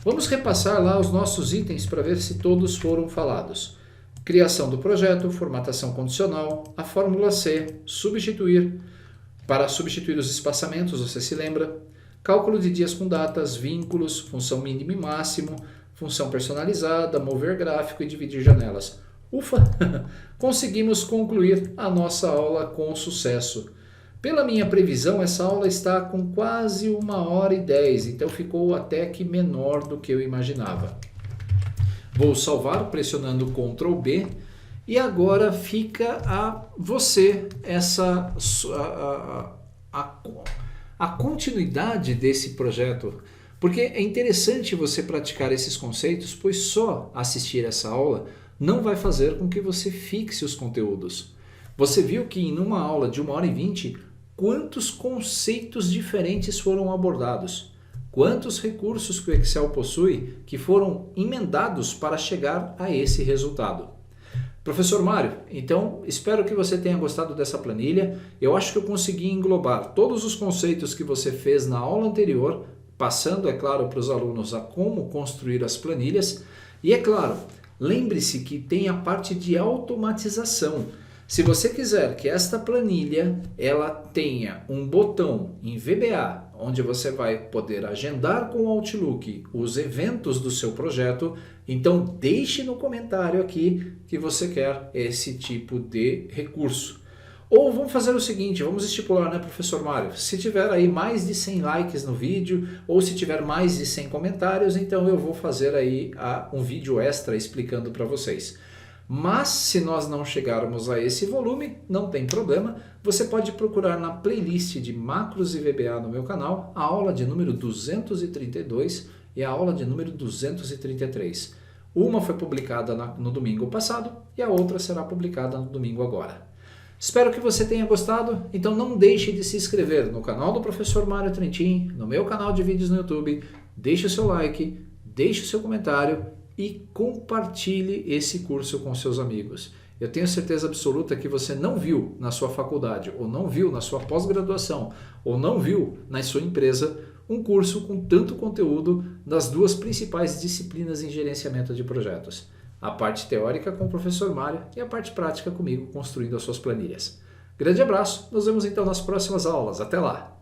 Vamos repassar lá os nossos itens para ver se todos foram falados. Criação do projeto, formatação condicional, a fórmula C, substituir. Para substituir os espaçamentos, você se lembra? Cálculo de dias com datas, vínculos, função mínimo e máximo, função personalizada, mover gráfico e dividir janelas. Ufa! Conseguimos concluir a nossa aula com sucesso. Pela minha previsão, essa aula está com quase 1h10, então ficou até que menor do que eu imaginava. Vou salvar pressionando Ctrl B e agora fica a você a continuidade desse projeto, porque é interessante você praticar esses conceitos, pois só assistir essa aula não vai fazer com que você fixe os conteúdos. Você viu que em uma aula de 1h20, quantos conceitos diferentes foram abordados? Quantos recursos que o Excel possui que foram emendados para chegar a esse resultado? Professor Mário, então espero que você tenha gostado dessa planilha. Eu acho que eu consegui englobar todos os conceitos que você fez na aula anterior, passando, é claro, para os alunos a como construir as planilhas. E é claro, lembre-se que tem a parte de automatização. Se você quiser que esta planilha ela tenha um botão em VBA, onde você vai poder agendar com o Outlook os eventos do seu projeto, então deixe no comentário aqui que você quer esse tipo de recurso. Ou vamos fazer o seguinte, vamos estipular, né, professor Mário? Se tiver aí mais de 100 likes no vídeo, ou se tiver mais de 100 comentários, então eu vou fazer aí um vídeo extra explicando para vocês. Mas se nós não chegarmos a esse volume, não tem problema, você pode procurar na playlist de macros e VBA no meu canal a aula de número 232 e a aula de número 233. Uma foi publicada no domingo passado e a outra será publicada no domingo agora. Espero que você tenha gostado, então não deixe de se inscrever no canal do Professor Mário Trentin, no meu canal de vídeos no YouTube, deixe o seu like, deixe o seu comentário e compartilhe esse curso com seus amigos. Eu tenho certeza absoluta que você não viu na sua faculdade, ou não viu na sua pós-graduação, ou não viu na sua empresa um curso com tanto conteúdo das duas principais disciplinas em gerenciamento de projetos. A parte teórica com o professor Mário e a parte prática comigo construindo as suas planilhas. Grande abraço, nos vemos então nas próximas aulas. Até lá!